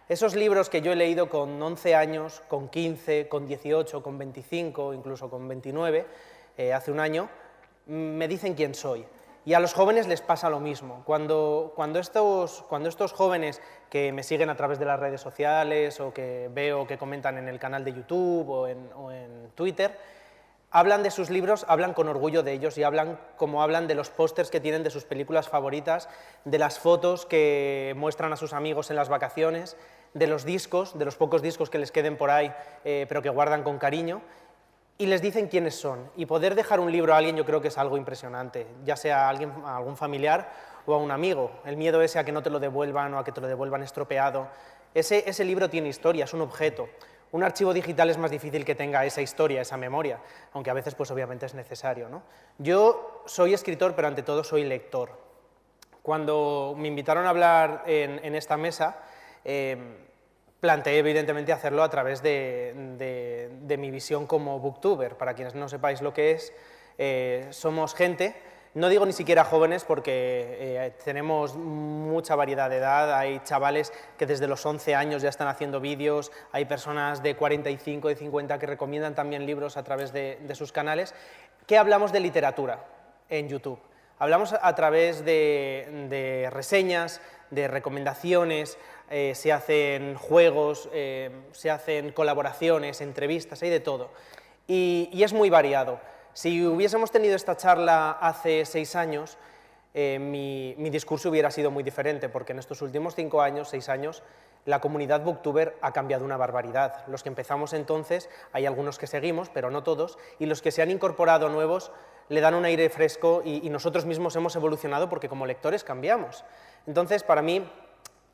Esos libros que yo he leído con 11 años, con 15, con 18, con 25, incluso con 29, hace un año, me dicen quién soy. Y a los jóvenes les pasa lo mismo. Cuando estos jóvenes que me siguen a través de las redes sociales o que veo que comentan en el canal de YouTube o en Twitter, hablan de sus libros, hablan con orgullo de ellos y hablan como hablan de los pósters que tienen de sus películas favoritas, de las fotos que muestran a sus amigos en las vacaciones, de los discos, de los pocos discos que les queden por ahí, pero que guardan con cariño. Y les dicen quiénes son. Y poder dejar un libro a alguien yo creo que es algo impresionante, ya sea a algún familiar o a un amigo, el miedo ese a que no te lo devuelvan o a que te lo devuelvan estropeado. Ese libro tiene historia, es un objeto. Un archivo digital es más difícil que tenga esa historia, esa memoria, aunque a veces pues obviamente es necesario, ¿no? Yo soy escritor, pero ante todo soy lector. Cuando me invitaron a hablar en esta mesa, planteé evidentemente hacerlo a través de mi visión como booktuber. Para quienes no sepáis lo que es, somos gente, no digo ni siquiera jóvenes porque tenemos mucha variedad de edad, hay chavales que desde los 11 años ya están haciendo vídeos, hay personas de 45, de 50 que recomiendan también libros a través de sus canales, que hablamos de literatura en YouTube. Hablamos a través de reseñas, de recomendaciones, se hacen juegos, se hacen colaboraciones, entrevistas, hay de todo. Y es muy variado. Si hubiésemos tenido esta charla hace 6 años, mi discurso hubiera sido muy diferente, porque en estos últimos 5 años, 6 años, la comunidad booktuber ha cambiado una barbaridad. Los que empezamos entonces, hay algunos que seguimos, pero no todos, y los que se han incorporado nuevos le dan un aire fresco y nosotros mismos hemos evolucionado porque como lectores cambiamos. Entonces, para mí,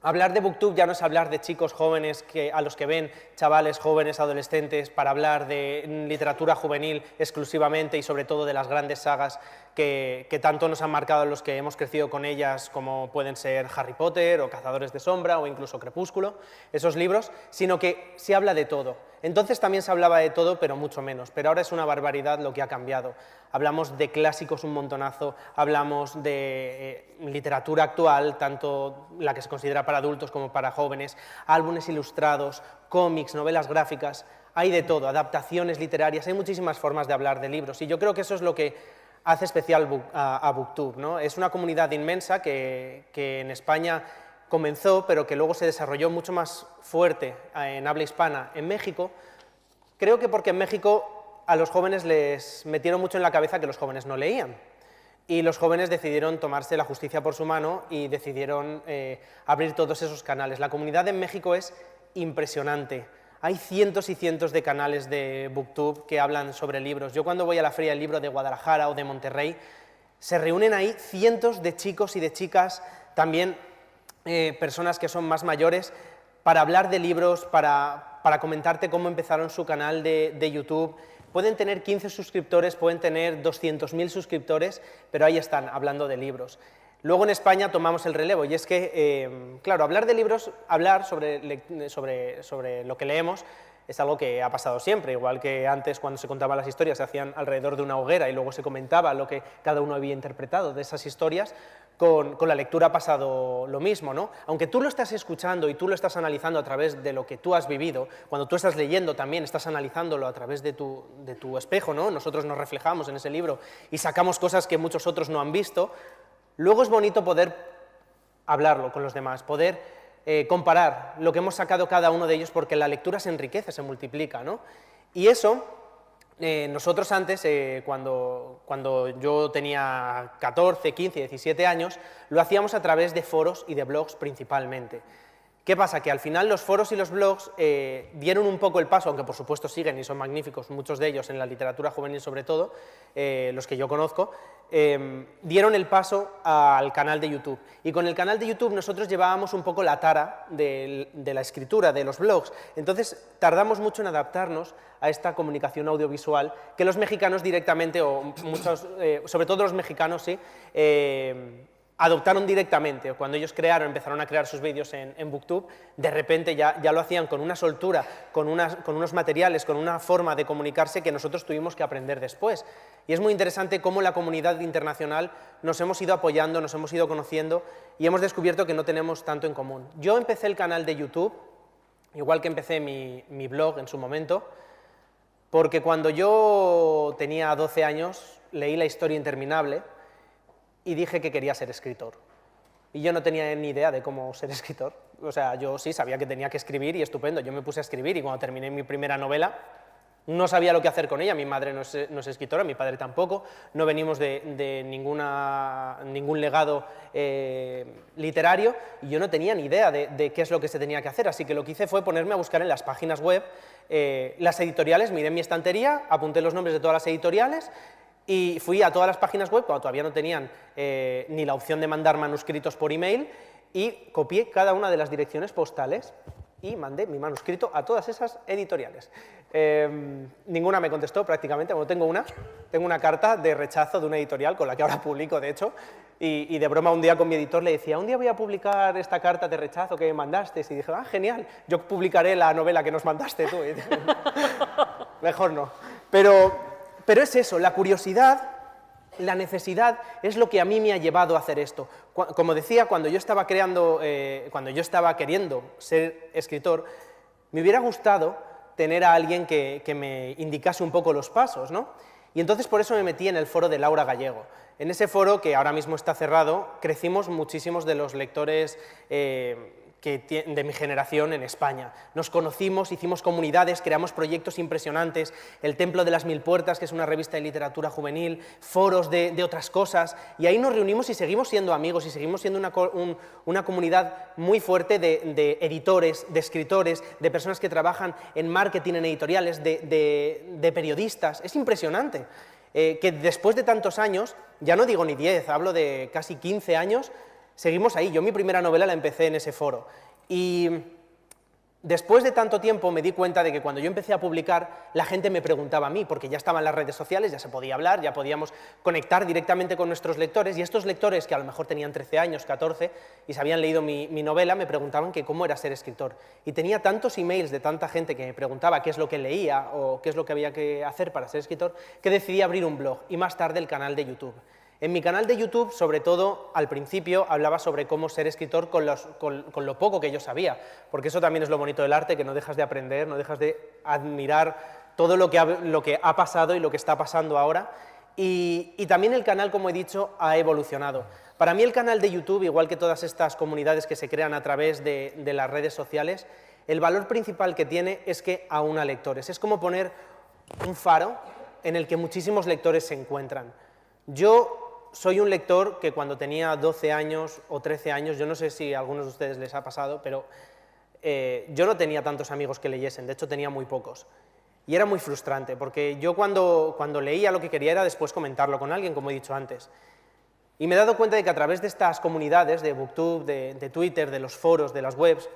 hablar de booktube ya no es hablar de chicos jóvenes a los que ven chavales jóvenes, adolescentes, para hablar de literatura juvenil exclusivamente y sobre todo de las grandes sagas que tanto nos han marcado los que hemos crecido con ellas, como pueden ser Harry Potter o Cazadores de Sombra o incluso Crepúsculo, esos libros, sino que se habla de todo. Entonces también se hablaba de todo, pero mucho menos, pero ahora es una barbaridad lo que ha cambiado. Hablamos de clásicos un montonazo, hablamos de literatura actual, tanto la que se considera para adultos como para jóvenes, álbumes ilustrados, cómics, novelas gráficas, hay de todo, adaptaciones literarias, hay muchísimas formas de hablar de libros y yo creo que eso es lo que hace especial a BookTube, ¿no? Es una comunidad inmensa que en España comenzó, pero que luego se desarrolló mucho más fuerte en habla hispana en México. Creo que porque en México a los jóvenes les metieron mucho en la cabeza que los jóvenes no leían. Y los jóvenes decidieron tomarse la justicia por su mano y decidieron abrir todos esos canales. La comunidad en México es impresionante. Hay cientos y cientos de canales de BookTube que hablan sobre libros. Yo cuando voy a la Feria del Libro de Guadalajara o de Monterrey, se reúnen ahí cientos de chicos y de chicas, también personas que son más mayores, para hablar de libros, para comentarte cómo empezaron su canal de YouTube. Pueden tener 15 suscriptores, pueden tener 200.000 suscriptores, pero ahí están, hablando de libros. Luego en España tomamos el relevo, y es que, claro, hablar de libros, hablar sobre lo que leemos, es algo que ha pasado siempre, igual que antes cuando se contaban las historias se hacían alrededor de una hoguera y luego se comentaba lo que cada uno había interpretado de esas historias, con la lectura ha pasado lo mismo, ¿no? Aunque tú lo estás escuchando y tú lo estás analizando a través de lo que tú has vivido, cuando tú estás leyendo también estás analizándolo a través de tu espejo, ¿no? Nosotros nos reflejamos en ese libro y sacamos cosas que muchos otros no han visto. Luego es bonito poder hablarlo con los demás, poder comparar lo que hemos sacado cada uno de ellos, porque la lectura se enriquece, se multiplica, ¿no? Y eso, nosotros antes, cuando yo tenía 14, 15, 17 años, lo hacíamos a través de foros y de blogs principalmente. ¿Qué pasa? Que al final los foros y los blogs dieron un poco el paso, aunque por supuesto siguen y son magníficos, muchos de ellos en la literatura juvenil sobre todo, los que yo conozco, dieron el paso al canal de YouTube. Y con el canal de YouTube nosotros llevábamos un poco la tara de la escritura, de los blogs. Entonces tardamos mucho en adaptarnos a esta comunicación audiovisual que los mexicanos directamente, o muchos, sobre todo los mexicanos, sí, adoptaron directamente. Cuando ellos empezaron a crear sus vídeos en BookTube, de repente ya lo hacían con una soltura, con unos materiales, con una forma de comunicarse que nosotros tuvimos que aprender después. Y es muy interesante cómo la comunidad internacional nos hemos ido apoyando, nos hemos ido conociendo y hemos descubierto que no tenemos tanto en común. Yo empecé el canal de YouTube, igual que empecé mi blog en su momento, porque cuando yo tenía 12 años leí La historia interminable y dije que quería ser escritor. Y yo no tenía ni idea de cómo ser escritor. O sea, yo sí sabía que tenía que escribir y estupendo. Yo me puse a escribir y cuando terminé mi primera novela no sabía lo que hacer con ella. Mi madre no es escritora, mi padre tampoco. No venimos de ningún legado literario y yo no tenía ni idea de qué es lo que se tenía que hacer. Así que lo que hice fue ponerme a buscar en las páginas web las editoriales, miré en mi estantería, apunté los nombres de todas las editoriales Y fui a todas las páginas web, cuando todavía no tenían ni la opción de mandar manuscritos por email, y copié cada una de las direcciones postales y mandé mi manuscrito a todas esas editoriales. Ninguna me contestó prácticamente. Bueno, tengo una carta de rechazo de una editorial con la que ahora publico, de hecho, y de broma un día con mi editor le decía, un día voy a publicar esta carta de rechazo que me mandaste, y dije, ah, genial, yo publicaré la novela que nos mandaste tú. Y dije, mejor no. Pero es eso, la curiosidad, la necesidad es lo que a mí me ha llevado a hacer esto. Como decía, cuando yo estaba queriendo ser escritor, me hubiera gustado tener a alguien que me indicase un poco los pasos, ¿no? Y entonces por eso me metí en el foro de Laura Gallego. En ese foro, que ahora mismo está cerrado, crecimos muchísimos de los lectores de mi generación en España. Nos conocimos, hicimos comunidades, creamos proyectos impresionantes, el Templo de las Mil Puertas, que es una revista de literatura juvenil, foros de otras cosas, y ahí nos reunimos y seguimos siendo amigos, y seguimos siendo una comunidad muy fuerte de editores, de escritores, de personas que trabajan en marketing, en editoriales, de periodistas. Es impresionante que después de tantos años, ya no digo ni 10, hablo de casi 15 años, seguimos ahí. Yo mi primera novela la empecé en ese foro. Y después de tanto tiempo me di cuenta de que cuando yo empecé a publicar, la gente me preguntaba a mí, porque ya estaban las redes sociales, ya se podía hablar, ya podíamos conectar directamente con nuestros lectores, y estos lectores, que a lo mejor tenían 13 años, 14, y se habían leído mi novela, me preguntaban que cómo era ser escritor. Y tenía tantos emails de tanta gente que me preguntaba qué es lo que leía o qué es lo que había que hacer para ser escritor, que decidí abrir un blog y más tarde el canal de YouTube. En mi canal de YouTube, sobre todo, al principio, hablaba sobre cómo ser escritor con lo poco que yo sabía, porque eso también es lo bonito del arte, que no dejas de aprender, no dejas de admirar todo lo que ha pasado y lo que está pasando ahora. Y también el canal, como he dicho, ha evolucionado. Para mí el canal de YouTube, igual que todas estas comunidades que se crean a través de las redes sociales, el valor principal que tiene es que aúna lectores. Es como poner un faro en el que muchísimos lectores se encuentran. Yo soy un lector que cuando tenía 12 años o 13 años, yo no sé si a algunos de ustedes les ha pasado, pero yo no tenía tantos amigos que leyesen, de hecho tenía muy pocos. Y era muy frustrante, porque yo cuando leía lo que quería era después comentarlo con alguien, como he dicho antes. Y me he dado cuenta de que a través de estas comunidades, de Booktube, de Twitter, de los foros, de las webs,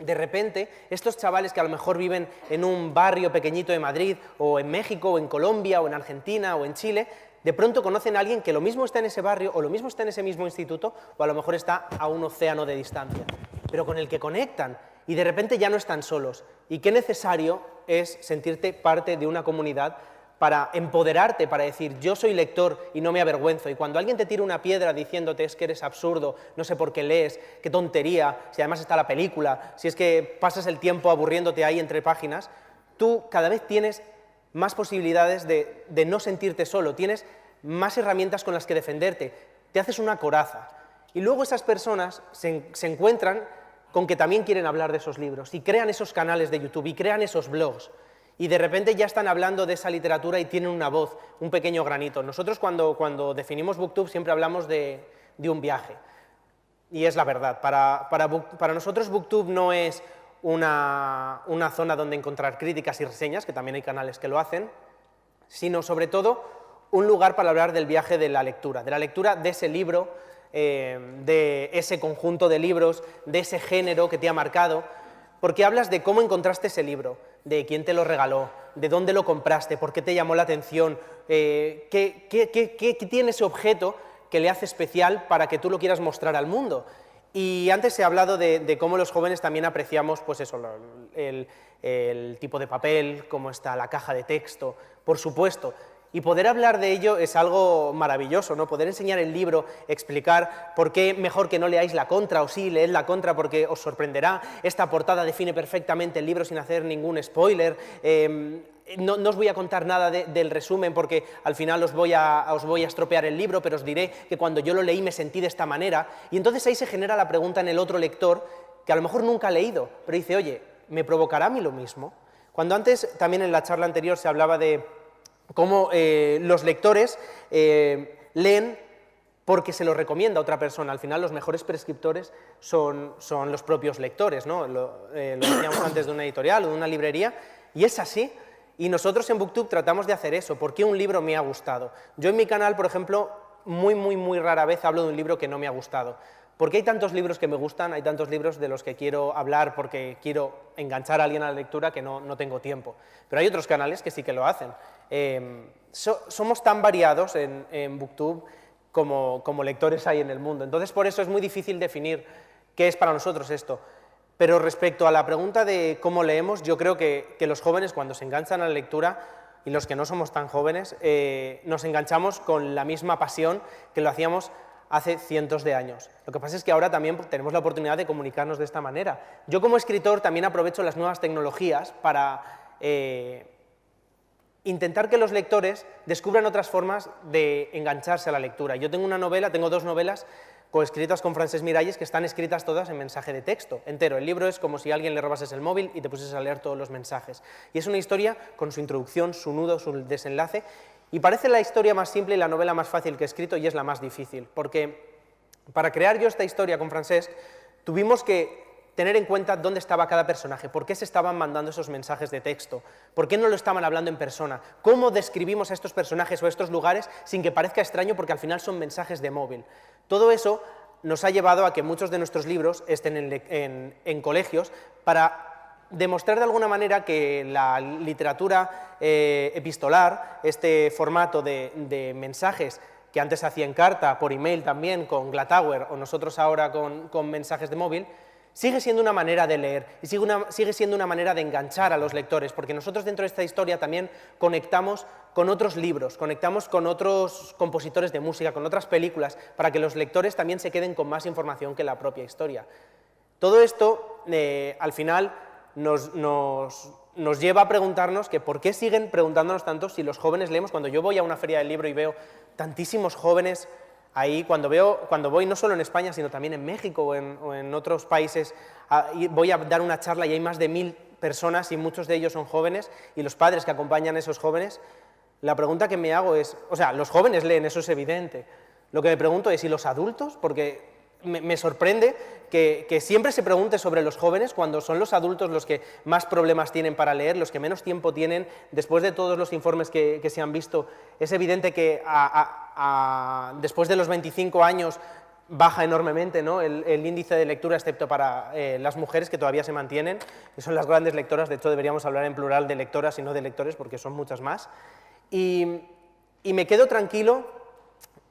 de repente, estos chavales que a lo mejor viven en un barrio pequeñito de Madrid, o en México, o en Colombia, o en Argentina, o en Chile, de pronto conocen a alguien que lo mismo está en ese barrio, o lo mismo está en ese mismo instituto, o a lo mejor está a un océano de distancia, pero con el que conectan, y de repente ya no están solos. Y qué necesario es sentirte parte de una comunidad para empoderarte, para decir, yo soy lector y no me avergüenzo. Y cuando alguien te tira una piedra diciéndote es que eres absurdo, no sé por qué lees, qué tontería, si además está la película, si es que pasas el tiempo aburriéndote ahí entre páginas, tú cada vez tienes más posibilidades de no sentirte solo, tienes más herramientas con las que defenderte, te haces una coraza. Y luego esas personas se encuentran con que también quieren hablar de esos libros, y crean esos canales de YouTube, y crean esos blogs, y de repente ya están hablando de esa literatura y tienen una voz, un pequeño granito. Nosotros cuando definimos Booktube siempre hablamos de un viaje, y es la verdad. Para nosotros Booktube no es una zona donde encontrar críticas y reseñas, que también hay canales que lo hacen, sino sobre todo un lugar para hablar del viaje de la lectura de ese libro, de ese conjunto de libros, de ese género que te ha marcado, porque hablas de cómo encontraste ese libro, de quién te lo regaló, de dónde lo compraste, por qué te llamó la atención, qué tiene ese objeto que le hace especial para que tú lo quieras mostrar al mundo. Y antes he hablado de cómo los jóvenes también apreciamos pues eso, el tipo de papel, cómo está la caja de texto, por supuesto. Y poder hablar de ello es algo maravilloso, ¿no? Poder enseñar el libro, explicar por qué mejor que no leáis la contra, o sí, leed la contra porque os sorprenderá. Esta portada define perfectamente el libro sin hacer ningún spoiler. No os voy a contar nada del resumen porque al final os voy a estropear el libro, pero os diré que cuando yo lo leí me sentí de esta manera. Y entonces ahí se genera la pregunta en el otro lector, que a lo mejor nunca ha leído, pero dice, oye, ¿me provocará a mí lo mismo? Cuando antes, también en la charla anterior, se hablaba de cómo los lectores leen porque se lo recomienda a otra persona. Al final los mejores prescriptores son los propios lectores, ¿no? Lo decíamos antes de una editorial o de una librería, y es así. Y nosotros en BookTube tratamos de hacer eso. ¿Por qué un libro me ha gustado? Yo en mi canal, por ejemplo, muy rara vez hablo de un libro que no me ha gustado. Porque hay tantos libros que me gustan, hay tantos libros de los que quiero hablar porque quiero enganchar a alguien a la lectura que no tengo tiempo. Pero hay otros canales que sí que lo hacen. Somos tan variados en BookTube como lectores hay en el mundo. Entonces, por eso es muy difícil definir qué es para nosotros esto. Pero respecto a la pregunta de cómo leemos, yo creo que los jóvenes, cuando se enganchan a la lectura, y los que no somos tan jóvenes, nos enganchamos con la misma pasión que lo hacíamos hace cientos de años. Lo que pasa es que ahora también tenemos la oportunidad de comunicarnos de esta manera. Yo como escritor también aprovecho las nuevas tecnologías para intentar que los lectores descubran otras formas de engancharse a la lectura. Yo tengo dos novelas coescritas con Francesc Miralles, que están escritas todas en mensaje de texto, entero. El libro es como si a alguien le robases el móvil y te pusieses a leer todos los mensajes. Y es una historia con su introducción, su nudo, su desenlace, y parece la historia más simple y la novela más fácil que he escrito, y es la más difícil, porque para crear yo esta historia con Francesc tuvimos que tener en cuenta dónde estaba cada personaje, por qué se estaban mandando esos mensajes de texto, por qué no lo estaban hablando en persona, cómo describimos a estos personajes o a estos lugares sin que parezca extraño porque al final son mensajes de móvil. Todo eso nos ha llevado a que muchos de nuestros libros estén en colegios para demostrar de alguna manera que la literatura epistolar, este formato de mensajes que antes se hacía en carta, por email también, con Glatower, o nosotros ahora con mensajes de móvil, sigue siendo una manera de leer y sigue siendo una manera de enganchar a los lectores, porque nosotros dentro de esta historia también conectamos con otros libros, conectamos con otros compositores de música, con otras películas, para que los lectores también se queden con más información que la propia historia. Todo esto, al final, nos lleva a preguntarnos que por qué siguen preguntándonos tanto si los jóvenes leemos. Cuando yo voy a una feria del libro y veo tantísimos jóvenes ahí, cuando voy no solo en España, sino también en México o en otros países, voy a dar una charla y hay más de 1000 personas y muchos de ellos son jóvenes, y los padres que acompañan a esos jóvenes, la pregunta que me hago es, o sea, los jóvenes leen, eso es evidente, lo que me pregunto es, ¿y los adultos? Porque me sorprende que siempre se pregunte sobre los jóvenes cuando son los adultos los que más problemas tienen para leer, los que menos tiempo tienen. Después de todos los informes que se han visto, es evidente que después de los 25 años baja enormemente, ¿no?, el índice de lectura, excepto para las mujeres, que todavía se mantienen, que son las grandes lectoras. De hecho, deberíamos hablar en plural de lectoras y no de lectores, porque son muchas más. Y me quedo tranquilo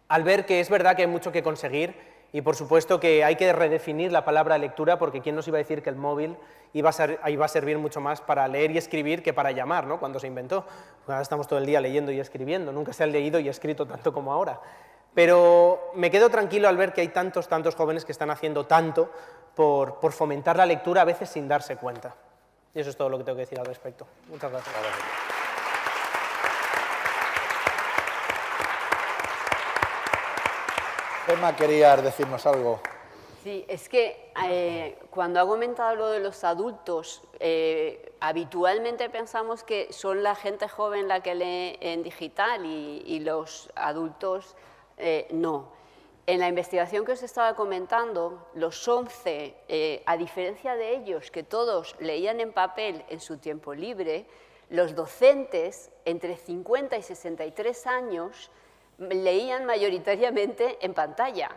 al ver que es verdad que hay mucho que conseguir. Y por supuesto que hay que redefinir la palabra lectura, porque quién nos iba a decir que el móvil iba a servir mucho más para leer y escribir que para llamar, ¿no?, cuando se inventó. Ahora estamos todo el día leyendo y escribiendo, nunca se ha leído y escrito tanto como ahora. Pero me quedo tranquilo al ver que hay tantos jóvenes que están haciendo tanto por fomentar la lectura, a veces sin darse cuenta. Y eso es todo lo que tengo que decir al respecto. Muchas gracias. Emma, ¿querías decirnos algo? Sí, es que cuando ha comentado lo de los adultos, habitualmente pensamos que son la gente joven la que lee en digital y los adultos no. En la investigación que os estaba comentando, los 11, a diferencia de ellos, que todos leían en papel en su tiempo libre, los docentes entre 50 y 63 años leían mayoritariamente en pantalla,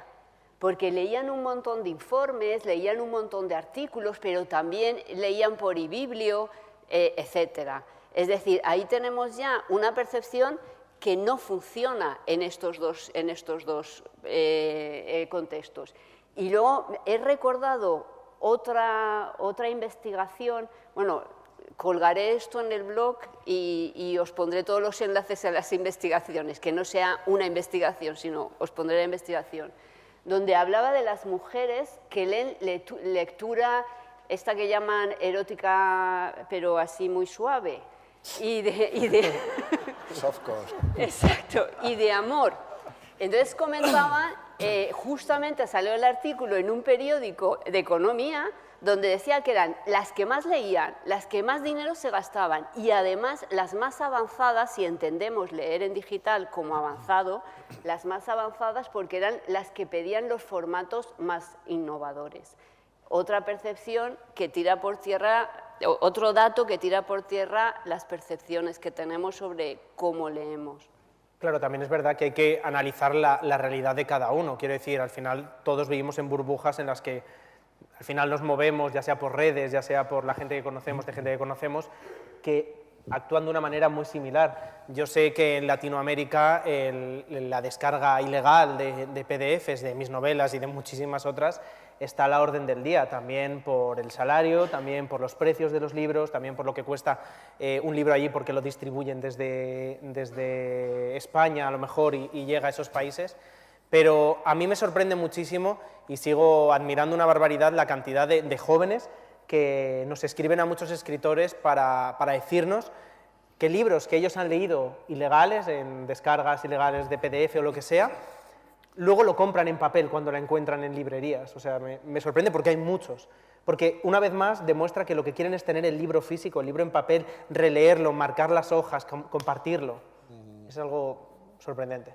porque leían un montón de informes, leían un montón de artículos, pero también leían por eBiblio, etc. Es decir, ahí tenemos ya una percepción que no funciona en estos dos contextos. Y luego he recordado otra investigación, bueno, colgaré esto en el blog y os pondré todos los enlaces a las investigaciones, que no sea una investigación, sino os pondré la investigación, donde hablaba de las mujeres que leen lectura, esta que llaman erótica, pero así muy suave, y de Softcore. Exacto, y de amor. Entonces comentaba, justamente salió el artículo en un periódico de economía, donde decía que eran las que más leían, las que más dinero se gastaban y además las más avanzadas, si entendemos leer en digital como avanzado, las más avanzadas porque eran las que pedían los formatos más innovadores. Otra percepción que tira por tierra otro dato que tira por tierra las percepciones que tenemos sobre cómo leemos. Claro, también es verdad que hay que analizar la realidad de cada uno. Quiero decir, al final todos vivimos en burbujas en las que al final nos movemos, ya sea por redes, ya sea por la gente que conocemos, de gente que conocemos, que actúan de una manera muy similar. Yo sé que en Latinoamérica la descarga ilegal de PDFs de mis novelas y de muchísimas otras está a la orden del día, también por el salario, también por los precios de los libros, también por lo que cuesta un libro allí porque lo distribuyen desde España a lo mejor y llega a esos países. Pero a mí me sorprende muchísimo y sigo admirando una barbaridad la cantidad de jóvenes que nos escriben a muchos escritores para decirnos que libros que ellos han leído ilegales, en descargas ilegales de PDF o lo que sea, luego lo compran en papel cuando la encuentran en librerías. O sea, me sorprende porque hay muchos. Porque una vez más demuestra que lo que quieren es tener el libro físico, el libro en papel, releerlo, marcar las hojas, compartirlo. Es algo sorprendente.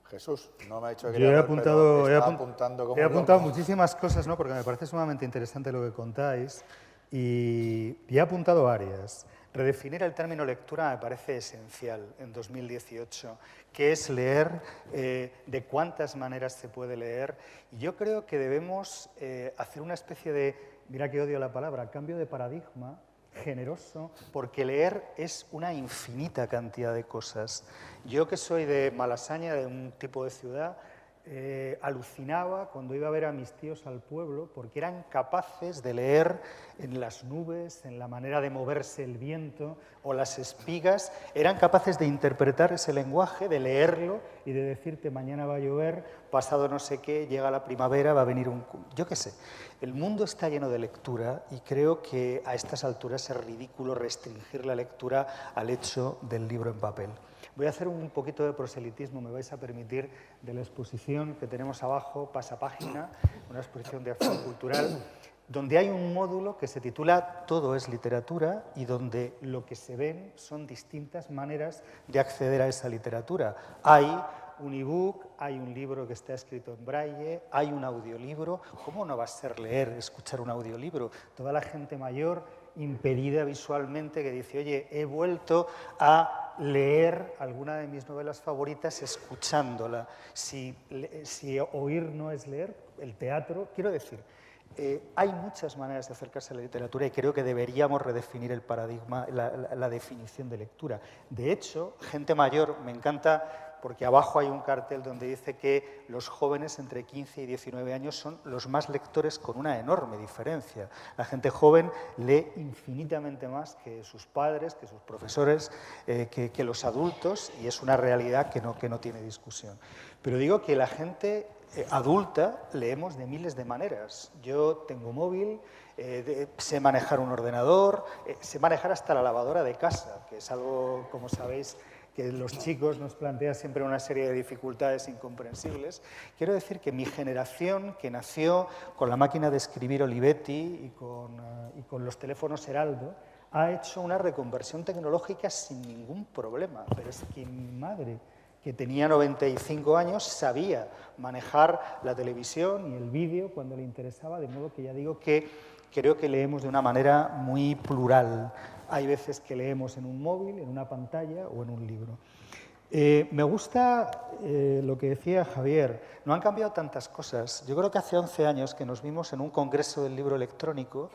Jesús, no me ha dicho que Yo quería he hablar, pero apuntado, estaba apuntando como he apuntado loco. muchísimas cosas, ¿no? Porque me parece sumamente interesante lo que contáis y he apuntado varias. Redefinir el término lectura me parece esencial en 2018. ¿Qué es leer? ¿De cuántas maneras se puede leer? Y yo creo que debemos hacer una especie de, mira que odio la palabra, cambio de paradigma generoso, porque leer es una infinita cantidad de cosas. Yo que soy de Malasaña, de un tipo de ciudad, alucinaba cuando iba a ver a mis tíos al pueblo porque eran capaces de leer en las nubes, en la manera de moverse el viento o las espigas, eran capaces de interpretar ese lenguaje, de leerlo y de decirte mañana va a llover, pasado no sé qué, llega la primavera, va a venir un... Yo qué sé. El mundo está lleno de lectura y creo que a estas alturas es ridículo restringir la lectura al hecho del libro en papel. Voy a hacer un poquito de proselitismo, me vais a permitir, de la exposición que tenemos abajo, pasapágina, una exposición de acción cultural, donde hay un módulo que se titula Todo es literatura y donde lo que se ven son distintas maneras de acceder a esa literatura. Hay un ebook, hay un libro que está escrito en braille, hay un audiolibro. ¿Cómo no va a ser leer, escuchar un audiolibro? Toda la gente mayor impedida visualmente que dice, oye, he vuelto a leer alguna de mis novelas favoritas escuchándola. Si oír no es leer, el teatro, quiero decir, hay muchas maneras de acercarse a la literatura y creo que deberíamos redefinir el paradigma, la definición de lectura. De hecho, gente mayor, me encanta porque abajo hay un cartel donde dice que los jóvenes entre 15 y 19 años son los más lectores con una enorme diferencia. La gente joven lee infinitamente más que sus padres, que sus profesores, que los adultos, y es una realidad que no tiene discusión. Pero digo que la gente adulta leemos de miles de maneras. Yo tengo móvil, sé manejar un ordenador, sé manejar hasta la lavadora de casa, que es algo, como sabéis, que los chicos nos plantea siempre una serie de dificultades incomprensibles. Quiero decir que mi generación, que nació con la máquina de escribir Olivetti y con los teléfonos Heraldo, ha hecho una reconversión tecnológica sin ningún problema. Pero es que mi madre, que tenía 95 años, sabía manejar la televisión y el vídeo cuando le interesaba, de modo que ya digo que creo que leemos de una manera muy plural. Hay veces que leemos en un móvil, en una pantalla o en un libro. Me gusta lo que decía Javier. No han cambiado tantas cosas. Yo creo que hace 11 años que nos vimos en un congreso del libro electrónico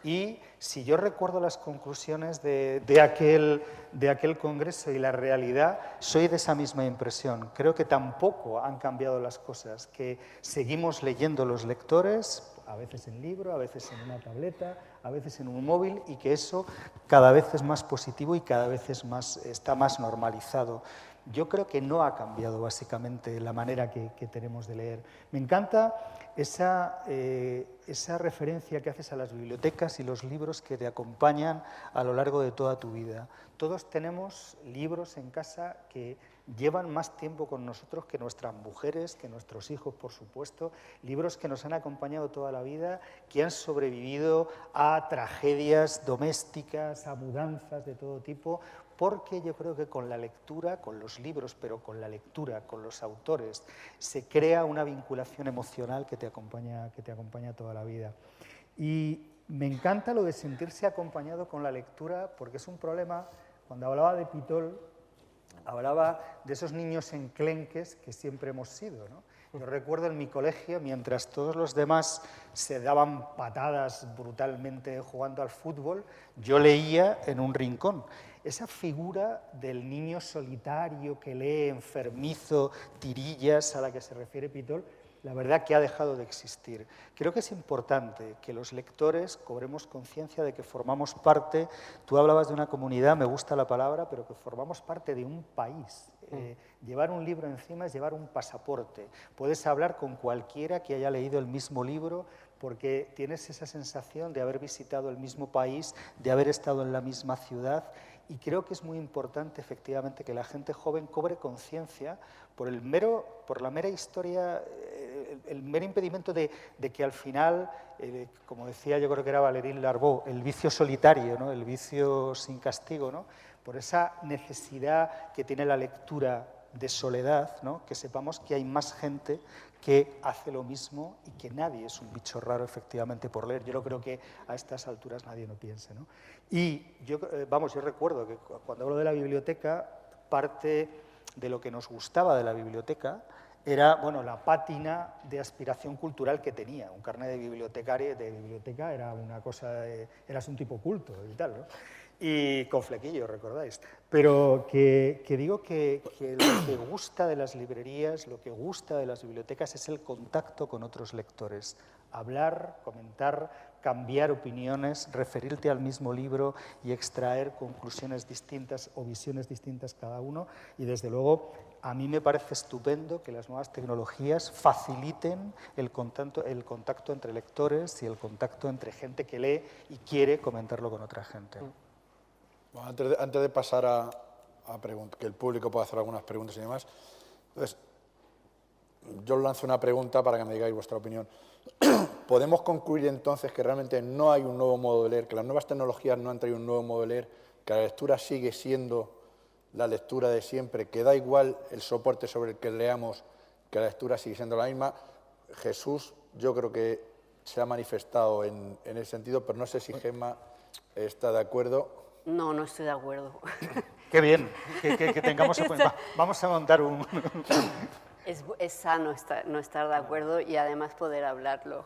y si yo recuerdo las conclusiones de aquel congreso y la realidad, soy de esa misma impresión. Creo que tampoco han cambiado las cosas, que seguimos leyendo los lectores, a veces en libro, a veces en una tableta, a veces en un móvil, y que eso cada vez es más positivo y cada vez está más normalizado. Yo creo que no ha cambiado básicamente la manera que tenemos de leer. Me encanta esa referencia que haces a las bibliotecas y los libros que te acompañan a lo largo de toda tu vida. Todos tenemos libros en casa que llevan más tiempo con nosotros que nuestras mujeres, que nuestros hijos, por supuesto, libros que nos han acompañado toda la vida, que han sobrevivido a tragedias domésticas, a mudanzas de todo tipo, porque yo creo que con la lectura, con los libros, pero con la lectura, con los autores, se crea una vinculación emocional que te acompaña toda la vida. Y Me encanta lo de sentirse acompañado con la lectura, porque es un problema, cuando hablaba de Pitol, hablaba de esos niños enclenques que siempre hemos sido, ¿no? Yo recuerdo en mi colegio, mientras todos los demás se daban patadas brutalmente jugando al fútbol, yo leía en un rincón. Esa figura del niño solitario que lee, enfermizo, tirillas, a la que se refiere Pitol, la verdad que ha dejado de existir. Creo que es importante que los lectores cobremos conciencia de que formamos parte, tú hablabas de una comunidad, me gusta la palabra, pero que formamos parte de un país. Llevar un libro encima es llevar un pasaporte. Puedes hablar con cualquiera que haya leído el mismo libro porque tienes esa sensación de haber visitado el mismo país, de haber estado en la misma ciudad. Y creo que es muy importante, efectivamente, que la gente joven cobre conciencia por la mera historia, el mero impedimento de que al final, como decía, yo creo que era Valéry Larbaud, el vicio solitario, ¿no? El vicio sin castigo, ¿no? Por esa necesidad que tiene la lectura de soledad, ¿no? Que sepamos que hay más gente que hace lo mismo y que nadie es un bicho raro, efectivamente, por leer. Yo no creo que a estas alturas nadie lo piense, ¿no? Y yo recuerdo que cuando hablo de la biblioteca, parte de lo que nos gustaba de la biblioteca era, bueno, la pátina de aspiración cultural que tenía. Un carnet de biblioteca era una cosa, eras un tipo culto y tal, ¿no? Y con flequillo, recordáis. Pero que digo que lo que gusta de las librerías, lo que gusta de las bibliotecas es el contacto con otros lectores. Hablar, comentar, cambiar opiniones, referirte al mismo libro y extraer conclusiones distintas o visiones distintas cada uno. Y desde luego, a mí me parece estupendo que las nuevas tecnologías faciliten el contacto entre lectores y el contacto entre gente que lee y quiere comentarlo con otra gente. Bueno, antes de pasar a que el público pueda hacer algunas preguntas y demás, entonces, yo lanzo una pregunta para que me digáis vuestra opinión. ¿Podemos concluir entonces que realmente no hay un nuevo modo de leer, que las nuevas tecnologías no han traído un nuevo modo de leer, que la lectura sigue siendo la lectura de siempre, que da igual el soporte sobre el que leamos, que la lectura sigue siendo la misma? Jesús, yo creo que se ha manifestado en ese sentido, pero no sé si Gemma está de acuerdo. No, no estoy de acuerdo. Qué bien, que tengamos en cuenta. Vamos a montar un... Es sano no estar de acuerdo y además poder hablarlo.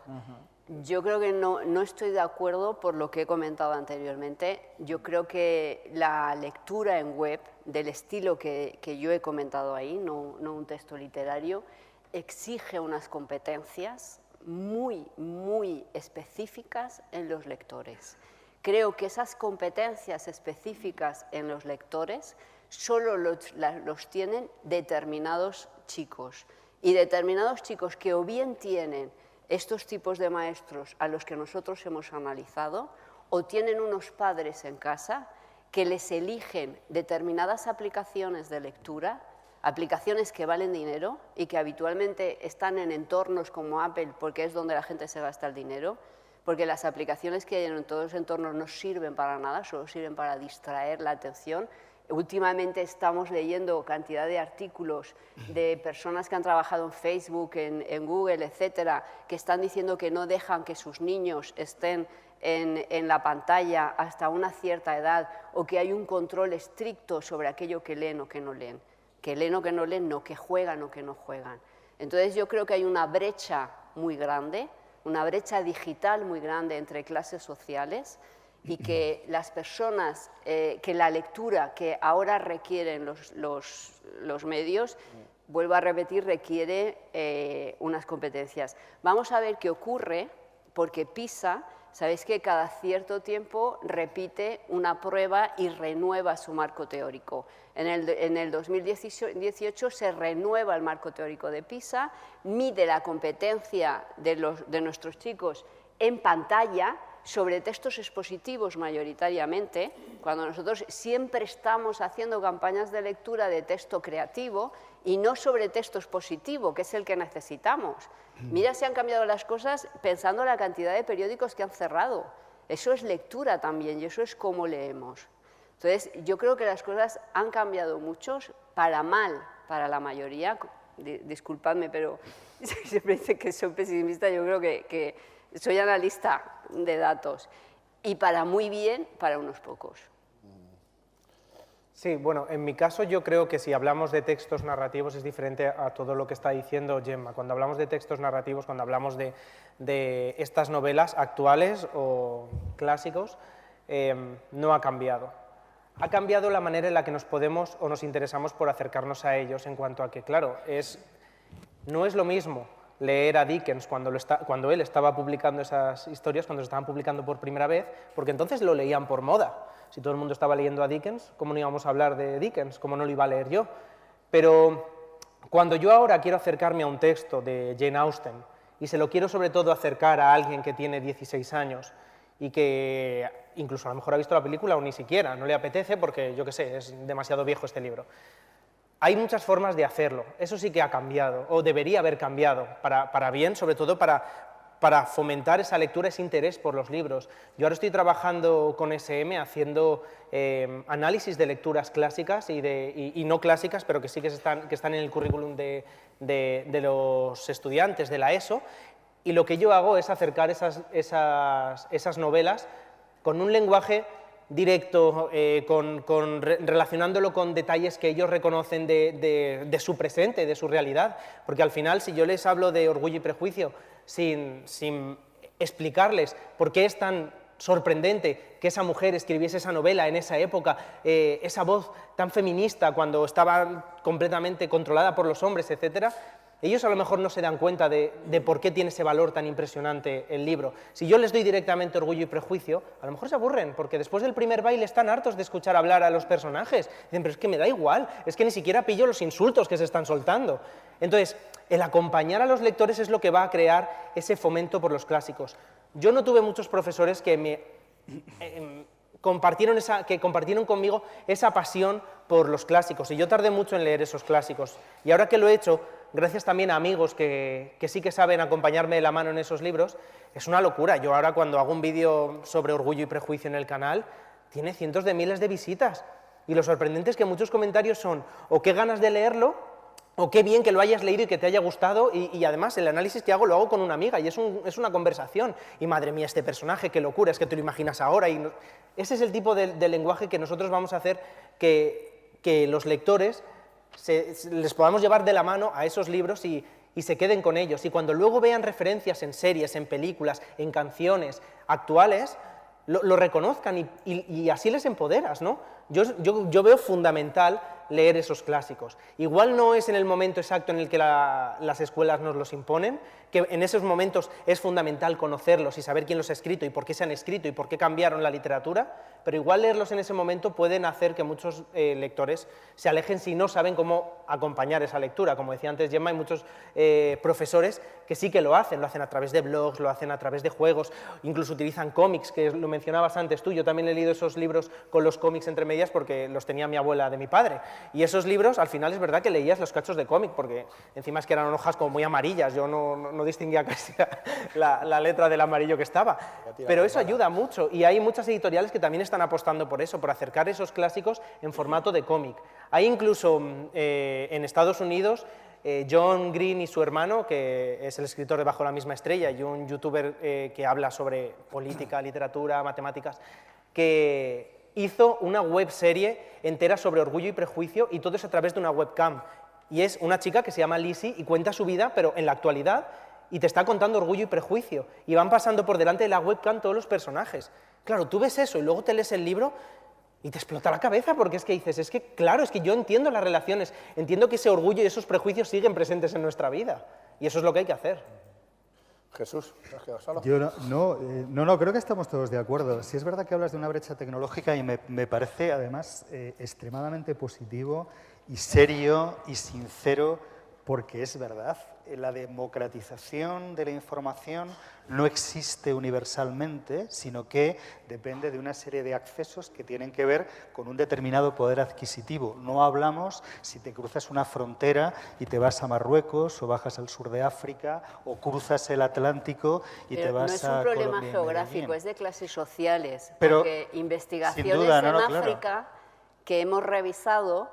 Yo creo que no estoy de acuerdo por lo que he comentado anteriormente. Yo creo que la lectura en web, del estilo que yo he comentado ahí, no un texto literario, exige unas competencias muy, muy específicas en los lectores. Creo que esas competencias específicas en los lectores solo los tienen determinados chicos. Y determinados chicos que o bien tienen estos tipos de maestros a los que nosotros hemos analizado, o tienen unos padres en casa que les eligen determinadas aplicaciones de lectura, aplicaciones que valen dinero y que habitualmente están en entornos como Apple porque es donde la gente se gasta el dinero, porque las aplicaciones que hay en todos los entornos no sirven para nada, solo sirven para distraer la atención. Últimamente estamos leyendo cantidad de artículos de personas que han trabajado en Facebook, en Google, etcétera, que están diciendo que no dejan que sus niños estén en la pantalla hasta una cierta edad, o que hay un control estricto sobre aquello que leen o que no leen. Que leen o que no leen, no que juegan o que no juegan. Entonces yo creo que hay una brecha muy grande, una brecha digital muy grande entre clases sociales, y que las personas, que la lectura que ahora requieren los medios, vuelvo a repetir, requiere unas competencias. Vamos a ver qué ocurre, porque PISA, sabéis que cada cierto tiempo repite una prueba y renueva su marco teórico. En el 2018 se renueva el marco teórico de PISA, mide la competencia de nuestros chicos en pantalla, sobre textos expositivos mayoritariamente, cuando nosotros siempre estamos haciendo campañas de lectura de texto creativo y no sobre texto expositivo, que es el que necesitamos. Mira si han cambiado las cosas pensando en la cantidad de periódicos que han cerrado. Eso es lectura también y eso es cómo leemos. Entonces, yo creo que las cosas han cambiado mucho, para mal, para la mayoría. Disculpadme, pero siempre dice que soy pesimista, yo creo que soy analista de datos. Y para muy bien, para unos pocos. Sí, bueno, en mi caso yo creo que si hablamos de textos narrativos es diferente a todo lo que está diciendo Gemma. Cuando hablamos de textos narrativos, cuando hablamos de estas novelas actuales o clásicos, no ha cambiado. Ha cambiado la manera en la que nos podemos o nos interesamos por acercarnos a ellos, en cuanto a que, claro, no es lo mismo leer a Dickens cuando él estaba publicando esas historias, cuando se estaban publicando por primera vez, porque entonces lo leían por moda. Si todo el mundo estaba leyendo a Dickens, ¿cómo no íbamos a hablar de Dickens? ¿Cómo no lo iba a leer yo? Pero cuando yo ahora quiero acercarme a un texto de Jane Austen y se lo quiero sobre todo acercar a alguien que tiene 16 años y que incluso a lo mejor ha visto la película o ni siquiera, no le apetece porque, yo qué sé, es demasiado viejo este libro. Hay muchas formas de hacerlo, eso sí que ha cambiado, o debería haber cambiado, para bien, sobre todo para fomentar esa lectura, ese interés por los libros. Yo ahora estoy trabajando con SM haciendo análisis de lecturas clásicas y no clásicas, pero que sí que están en el currículum de los estudiantes de la ESO, y lo que yo hago es acercar esas novelas con un lenguaje directo, relacionándolo con detalles que ellos reconocen de su presente, de su realidad, porque al final si yo les hablo de Orgullo y Prejuicio sin explicarles por qué es tan sorprendente que esa mujer escribiese esa novela en esa época, esa voz tan feminista cuando estaba completamente controlada por los hombres, etcétera, ellos a lo mejor no se dan cuenta de por qué tiene ese valor tan impresionante el libro. Si yo les doy directamente Orgullo y Prejuicio, a lo mejor se aburren, porque después del primer baile están hartos de escuchar hablar a los personajes. Dicen, pero es que me da igual, es que ni siquiera pillo los insultos que se están soltando. Entonces, el acompañar a los lectores es lo que va a crear ese fomento por los clásicos. Yo no tuve muchos profesores que compartieron conmigo esa pasión por los clásicos, y yo tardé mucho en leer esos clásicos. Y ahora que lo he hecho, gracias también a amigos que sí que saben acompañarme de la mano en esos libros, es una locura. Yo ahora cuando hago un vídeo sobre Orgullo y Prejuicio en el canal, tiene cientos de miles de visitas. Y lo sorprendente es que muchos comentarios son o qué ganas de leerlo, o qué bien que lo hayas leído y que te haya gustado, y además el análisis que hago lo hago con una amiga y es una conversación. Y madre mía, este personaje, qué locura, es que te lo imaginas ahora. Ese es el tipo de lenguaje que nosotros vamos a hacer que los lectores les podamos llevar de la mano a esos libros y se queden con ellos. Y cuando luego vean referencias en series, en películas, en canciones actuales, lo reconozcan y así les empoderas, ¿no? Yo veo fundamental leer esos clásicos. Igual no es en el momento exacto en el que las escuelas nos los imponen, que en esos momentos es fundamental conocerlos y saber quién los ha escrito y por qué se han escrito y por qué cambiaron la literatura, pero igual leerlos en ese momento pueden hacer que muchos lectores se alejen si no saben cómo acompañar esa lectura. Como decía antes Gemma, hay muchos profesores que sí que lo hacen a través de blogs, lo hacen a través de juegos, incluso utilizan cómics, que lo mencionabas antes tú. Yo también he leído esos libros con los cómics entre medias porque los tenía mi abuela de mi padre, y esos libros al final es verdad que leías los cachos de cómic, porque encima es que eran hojas como muy amarillas, yo no distinguía casi la letra del amarillo que estaba, pero eso ayuda mucho, y hay muchas editoriales que también están apostando por eso, por acercar esos clásicos en formato de cómic. Hay incluso en Estados Unidos John Green y su hermano, que es el escritor de Bajo la misma estrella y un youtuber que habla sobre política, literatura, matemáticas, que hizo una webserie entera sobre Orgullo y Prejuicio, y todo es a través de una webcam. Y es una chica que se llama Lizzie y cuenta su vida, pero en la actualidad, y te está contando Orgullo y Prejuicio. Y van pasando por delante de la webcam todos los personajes. Claro, tú ves eso y luego te lees el libro y te explota la cabeza, porque es que dices, es que claro, es que yo entiendo las relaciones, entiendo que ese orgullo y esos prejuicios siguen presentes en nuestra vida. Y eso es lo que hay que hacer. Jesús, ¿te has quedado solo? Yo no, creo que estamos todos de acuerdo. Sí es verdad que hablas de una brecha tecnológica y me parece además extremadamente positivo y serio y sincero, porque es verdad, la democratización de la información no existe universalmente, sino que depende de una serie de accesos que tienen que ver con un determinado poder adquisitivo. No hablamos si te cruzas una frontera y te vas a Marruecos, o bajas al sur de África, o cruzas el Atlántico y te vas a Colombia. No es un problema geográfico, es de clases sociales. Pero, porque investigaciones sin duda, en África claro, que hemos revisado,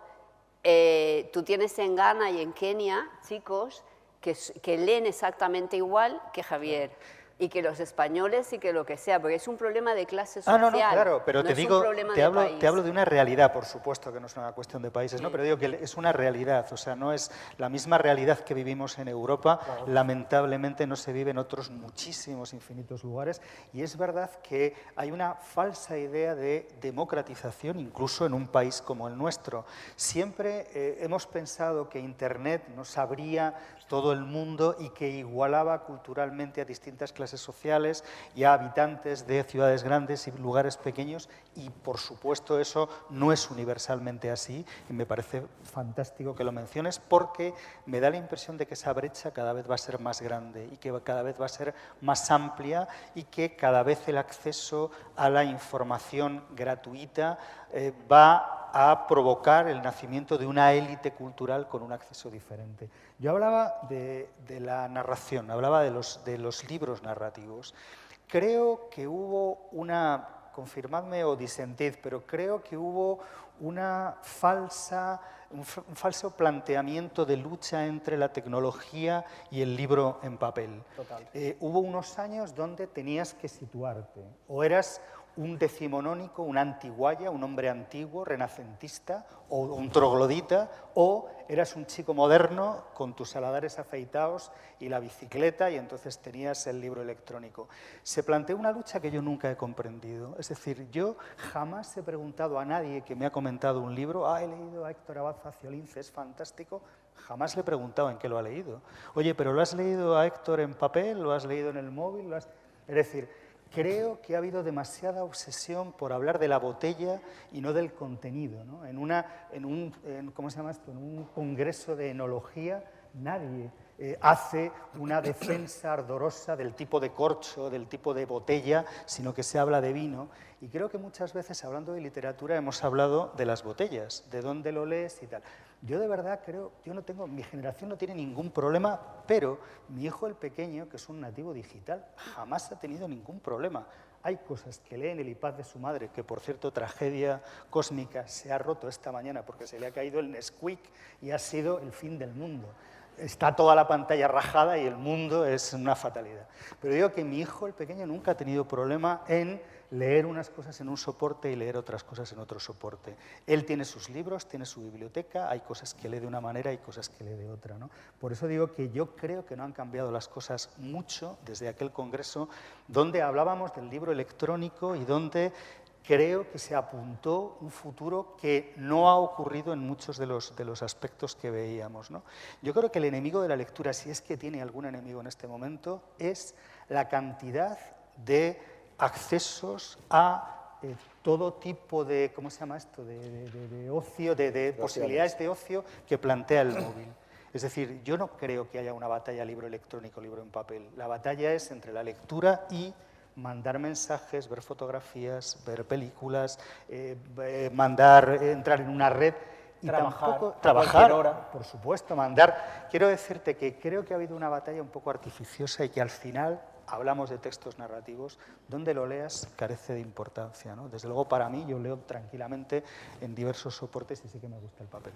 tú tienes en Ghana y en Kenia chicos que leen exactamente igual que Javier. y que los españoles y que lo que sea, porque es un problema de clase social. No, claro, pero no te es un digo, problema te de hablo país. de una realidad, por supuesto que no es una cuestión de países, ¿no? Pero digo que es una realidad, o sea, no es la misma realidad que vivimos en Europa, lamentablemente no se vive en otros muchísimos, infinitos lugares, y es verdad que hay una falsa idea de democratización, incluso en un país como el nuestro. Siempre hemos pensado que Internet nos abría todo el mundo y que igualaba culturalmente a distintas clases sociales y a habitantes de ciudades grandes y lugares pequeños, y por supuesto eso no es universalmente así, y me parece fantástico que lo menciones porque me da la impresión de que esa brecha cada vez va a ser más grande y que cada vez va a ser más amplia y que cada vez el acceso a la información gratuita va a provocar el nacimiento de una élite cultural con un acceso diferente. Yo hablaba de la narración, hablaba de los libros narrativos. Creo que hubo una, confirmadme o disentid, pero creo que hubo un falso planteamiento de lucha entre la tecnología y el libro en papel. Hubo unos años donde tenías que situarte, o eras un decimonónico, un antiguaya, un hombre antiguo, renacentista, o un troglodita, o eras un chico moderno con tus saladares afeitados y la bicicleta, y entonces tenías el libro electrónico. Se planteó una lucha que yo nunca he comprendido. Es decir, yo jamás he preguntado a nadie que me ha comentado un libro, he leído a Héctor Abad Faciolince, es fantástico. Jamás le he preguntado en qué lo ha leído. Oye, ¿pero lo has leído a Héctor en papel? ¿Lo has leído en el móvil? Es decir, creo que ha habido demasiada obsesión por hablar de la botella y no del contenido, ¿no? ¿Cómo se llama esto? En un congreso de enología nadie hace una defensa ardorosa del tipo de corcho, del tipo de botella, sino que se habla de vino. Y creo que muchas veces, hablando de literatura, hemos hablado de las botellas, de dónde lo lees y tal. Yo de verdad creo, mi generación no tiene ningún problema, pero mi hijo el pequeño, que es un nativo digital, jamás ha tenido ningún problema. Hay cosas que lee en el iPad de su madre, que por cierto, tragedia cósmica, se ha roto esta mañana porque se le ha caído el Nesquik y ha sido el fin del mundo. Está toda la pantalla rajada y el mundo es una fatalidad. Pero digo que mi hijo, el pequeño, nunca ha tenido problema en leer unas cosas en un soporte y leer otras cosas en otro soporte. Él tiene sus libros, tiene su biblioteca, hay cosas que lee de una manera y cosas que lee de otra, ¿no? Por eso digo que yo creo que no han cambiado las cosas mucho desde aquel congreso donde hablábamos del libro electrónico y donde creo que se apuntó un futuro que no ha ocurrido en muchos de los aspectos que veíamos, ¿no? Yo creo que el enemigo de la lectura, si es que tiene algún enemigo en este momento, es la cantidad de accesos a todo tipo de, ¿cómo se llama esto?, de ocio, de posibilidades de ocio que plantea el móvil. Es decir, yo no creo que haya una batalla libro electrónico, libro en papel. La batalla es entre la lectura y mandar mensajes, ver fotografías, ver películas, entrar en una red y trabajar, por supuesto, mandar. Quiero decirte que creo que ha habido una batalla un poco artificiosa y que al final hablamos de textos narrativos, donde lo leas carece de importancia, ¿no? Desde luego, para mí, yo leo tranquilamente en diversos soportes y sí que me gusta el papel.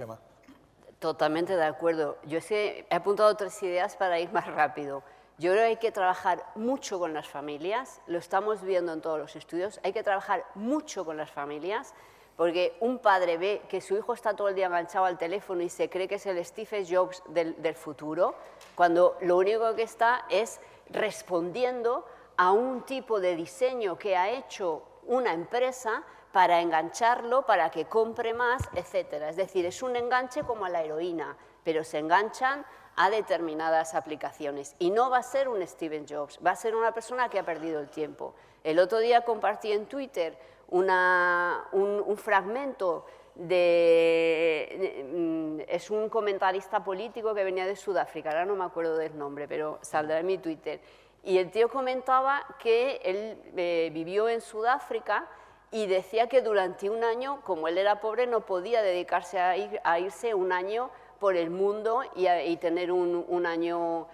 Totalmente de acuerdo. Yo he apuntado 3 ideas para ir más rápido. Yo creo que hay que trabajar mucho con las familias, lo estamos viendo en todos los estudios, hay que trabajar mucho con las familias, porque un padre ve que su hijo está todo el día enganchado al teléfono y se cree que es el Steve Jobs del futuro, cuando lo único que está es respondiendo a un tipo de diseño que ha hecho una empresa para engancharlo, para que compre más, etc. Es decir, es un enganche como a la heroína, pero se enganchan a determinadas aplicaciones. Y no va a ser un Steve Jobs, va a ser una persona que ha perdido el tiempo. El otro día compartí en Twitter un fragmento es un comentarista político que venía de Sudáfrica, ahora no me acuerdo del nombre, pero saldrá en mi Twitter. Y el tío comentaba que él vivió en Sudáfrica y decía que durante un año, como él era pobre, no podía dedicarse a irse un año por el mundo y tener un año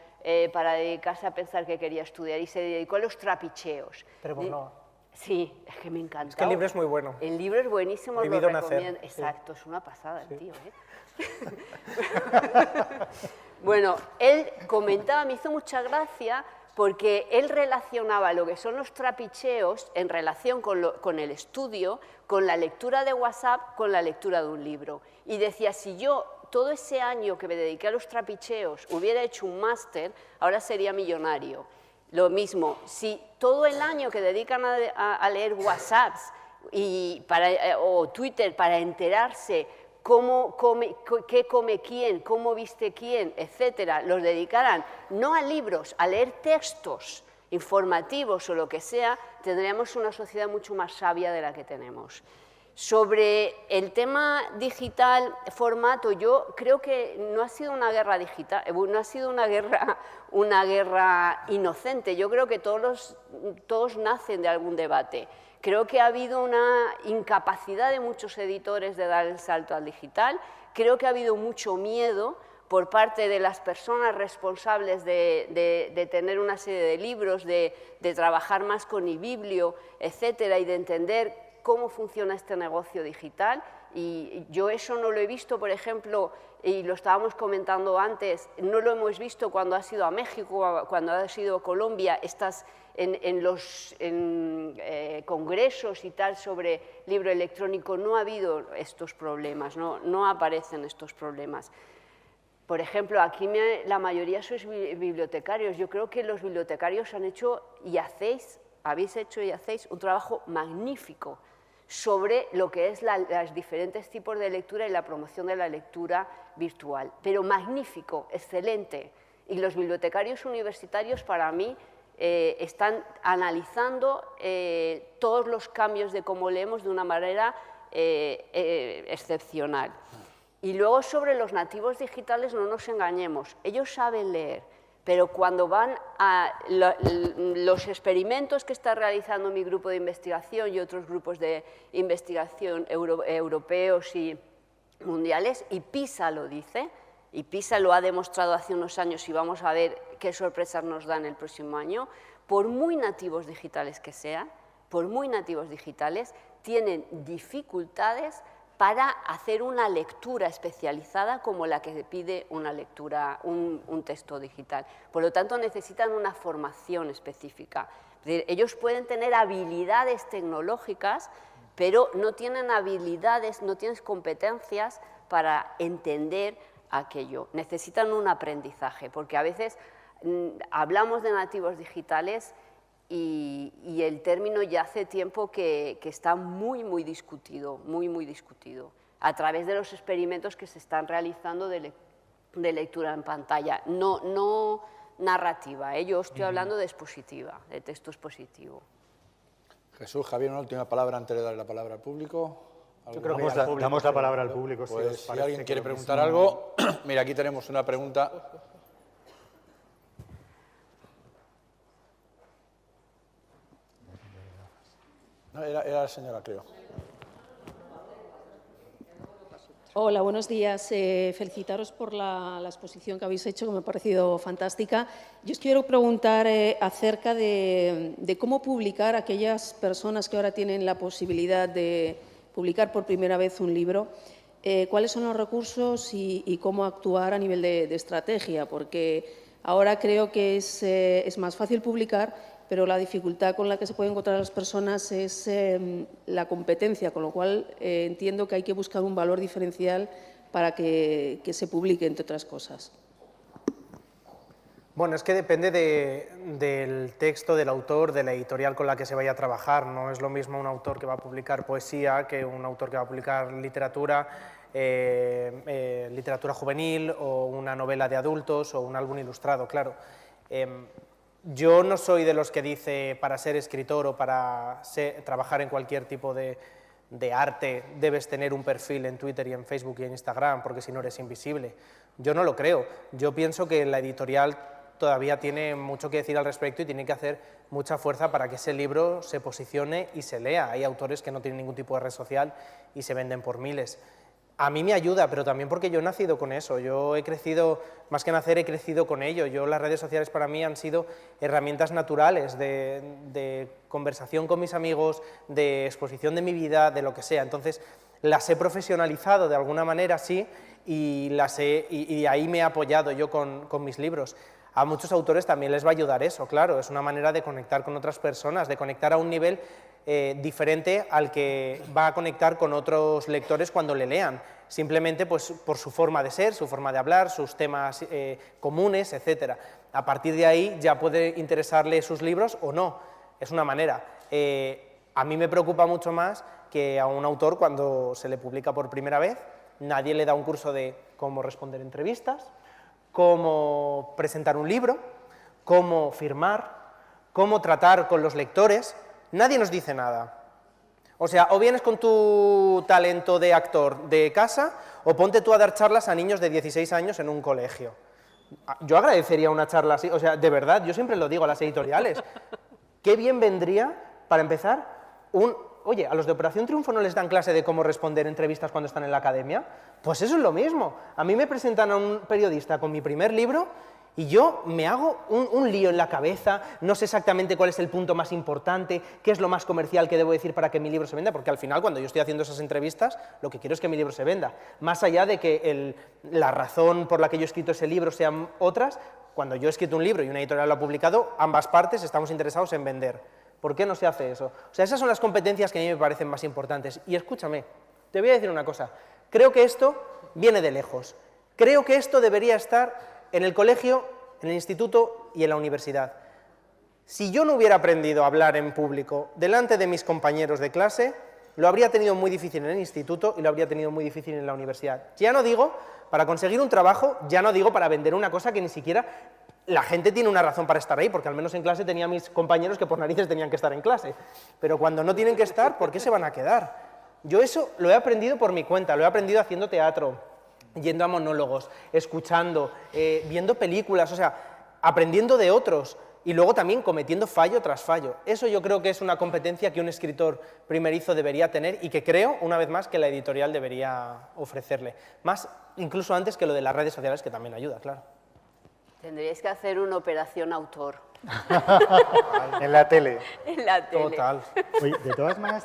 para dedicarse a pensar que quería estudiar, y se dedicó a los trapicheos. Pero bueno. Sí, es que me encanta. Es que el libro es muy bueno. El libro es buenísimo, Prohibido lo recomiendo. nacer. Exacto, sí. Es una pasada el tío, ¿eh? Bueno, él comentaba, me hizo mucha gracia, porque él relacionaba lo que son los trapicheos en relación con el estudio, con la lectura de WhatsApp, con la lectura de un libro. Y decía, si yo todo ese año que me dediqué a los trapicheos hubiera hecho un máster, ahora sería millonario. Lo mismo, si todo el año que dedican a leer WhatsApps o Twitter para enterarse qué come quién, cómo viste quién, etcétera, los dedicaran no a libros, a leer textos informativos o lo que sea, tendríamos una sociedad mucho más sabia de la que tenemos. Sobre el tema digital, formato, yo creo que no ha sido una guerra digital, no ha sido una guerra inocente. Yo creo que todos nacen de algún debate. Creo que ha habido una incapacidad de muchos editores de dar el salto al digital. Creo que ha habido mucho miedo por parte de las personas responsables de tener una serie de libros, de trabajar más con eBiblio, etcétera, y de entender cómo funciona este negocio digital. Y yo eso no lo he visto, por ejemplo, y lo estábamos comentando antes, no lo hemos visto cuando has ido a México, cuando has ido a Colombia, estás en los congresos y tal sobre libro electrónico, no ha habido estos problemas, no aparecen estos problemas. Por ejemplo, aquí la mayoría sois bibliotecarios. Yo creo que los bibliotecarios han hecho habéis hecho y hacéis un trabajo magnífico sobre lo que es los diferentes tipos de lectura y la promoción de la lectura virtual. Pero magnífico, excelente. Y los bibliotecarios universitarios, para mí, están analizando todos los cambios de cómo leemos de una manera excepcional. Y luego sobre los nativos digitales no nos engañemos, ellos saben leer, pero cuando van a los experimentos que está realizando mi grupo de investigación y otros grupos de investigación europeos y mundiales, y PISA lo dice, y PISA lo ha demostrado hace unos años y vamos a ver qué sorpresas nos dan el próximo año, por muy nativos digitales que sean, por muy nativos digitales, tienen dificultades para hacer una lectura especializada como la que pide una lectura, un texto digital. Por lo tanto, necesitan una formación específica. Es decir, ellos pueden tener habilidades tecnológicas, pero no tienen habilidades, no tienen competencias para entender aquello. Necesitan un aprendizaje, porque a veces hablamos de nativos digitales y el término ya hace tiempo que está muy discutido, muy discutido, a través de los experimentos que se están realizando de lectura en pantalla, no narrativa, yo estoy hablando de expositiva, de texto expositivo. Jesús, Javier, una última palabra antes de darle la palabra al público. Yo creo que damos la palabra al público. Pues si alguien quiere preguntar algo, mira, aquí tenemos una pregunta. No, era la señora, creo. Hola, buenos días. Felicitaros por la exposición que habéis hecho, que me ha parecido fantástica. Yo os quiero preguntar acerca de cómo publicar a aquellas personas que ahora tienen la posibilidad de publicar por primera vez un libro. ¿Cuáles son los recursos y cómo actuar a nivel de estrategia? Porque ahora creo que es más fácil publicar, pero la dificultad con la que se pueden encontrar las personas es la competencia, con lo cual entiendo que hay que buscar un valor diferencial para que se publique, entre otras cosas. Bueno, es que depende del texto, del autor, de la editorial con la que se vaya a trabajar. No es lo mismo un autor que va a publicar poesía que un autor que va a publicar literatura, literatura juvenil o una novela de adultos o un álbum ilustrado, claro. Yo no soy de los que dice para ser escritor o para trabajar en cualquier tipo de arte debes tener un perfil en Twitter y en Facebook y en Instagram porque si no eres invisible. Yo no lo creo. Yo pienso que la editorial todavía tiene mucho que decir al respecto y tiene que hacer mucha fuerza para que ese libro se posicione y se lea. Hay autores que no tienen ningún tipo de red social y se venden por miles. A mí me ayuda, pero también porque yo he nacido con eso. Yo he crecido, más que nacer, he crecido con ello. Las redes sociales para mí han sido herramientas naturales de conversación con mis amigos, de exposición de mi vida, de lo que sea. Entonces, las he profesionalizado de alguna manera, sí, y ahí me he apoyado yo con mis libros. A muchos autores también les va a ayudar eso, claro, es una manera de conectar con otras personas, de conectar a un nivel diferente al que va a conectar con otros lectores cuando le lean, simplemente pues, por su forma de ser, su forma de hablar, sus temas comunes, etc. A partir de ahí ya puede interesarle sus libros o no, es una manera. A mí me preocupa mucho más que a un autor cuando se le publica por primera vez, nadie le da un curso de cómo responder entrevistas, cómo presentar un libro, cómo firmar, cómo tratar con los lectores, nadie nos dice nada. O sea, o vienes con tu talento de actor de casa, o ponte tú a dar charlas a niños de 16 años en un colegio. Yo agradecería una charla así, o sea, de verdad, yo siempre lo digo a las editoriales, qué bien vendría, para empezar, oye, ¿a los de Operación Triunfo no les dan clase de cómo responder entrevistas cuando están en la academia? Pues eso es lo mismo. A mí me presentan a un periodista con mi primer libro y yo me hago un lío en la cabeza, no sé exactamente cuál es el punto más importante, qué es lo más comercial que debo decir para que mi libro se venda, porque al final, cuando yo estoy haciendo esas entrevistas, lo que quiero es que mi libro se venda. Más allá de que la razón por la que yo he escrito ese libro sean otras, cuando yo he escrito un libro y una editorial lo ha publicado, ambas partes estamos interesados en vender. ¿Por qué no se hace eso? O sea, esas son las competencias que a mí me parecen más importantes. Y escúchame, te voy a decir una cosa. Creo que esto viene de lejos. Creo que esto debería estar en el colegio, en el instituto y en la universidad. Si yo no hubiera aprendido a hablar en público delante de mis compañeros de clase, lo habría tenido muy difícil en el instituto y lo habría tenido muy difícil en la universidad. Ya no digo para conseguir un trabajo, ya no digo para vender una cosa que ni siquiera la gente tiene una razón para estar ahí, porque al menos en clase tenía a mis compañeros que por narices tenían que estar en clase. Pero cuando no tienen que estar, ¿por qué se van a quedar? Yo eso lo he aprendido por mi cuenta, lo he aprendido haciendo teatro, yendo a monólogos, escuchando, viendo películas, o sea, aprendiendo de otros y luego también cometiendo fallo tras fallo. Eso yo creo que es una competencia que un escritor primerizo debería tener y que creo, una vez más, que la editorial debería ofrecerle. Más, incluso antes que lo de las redes sociales, que también ayuda, claro. Tendríais que hacer una operación autor. En la tele. En la tele. Total. Oye, de todas maneras,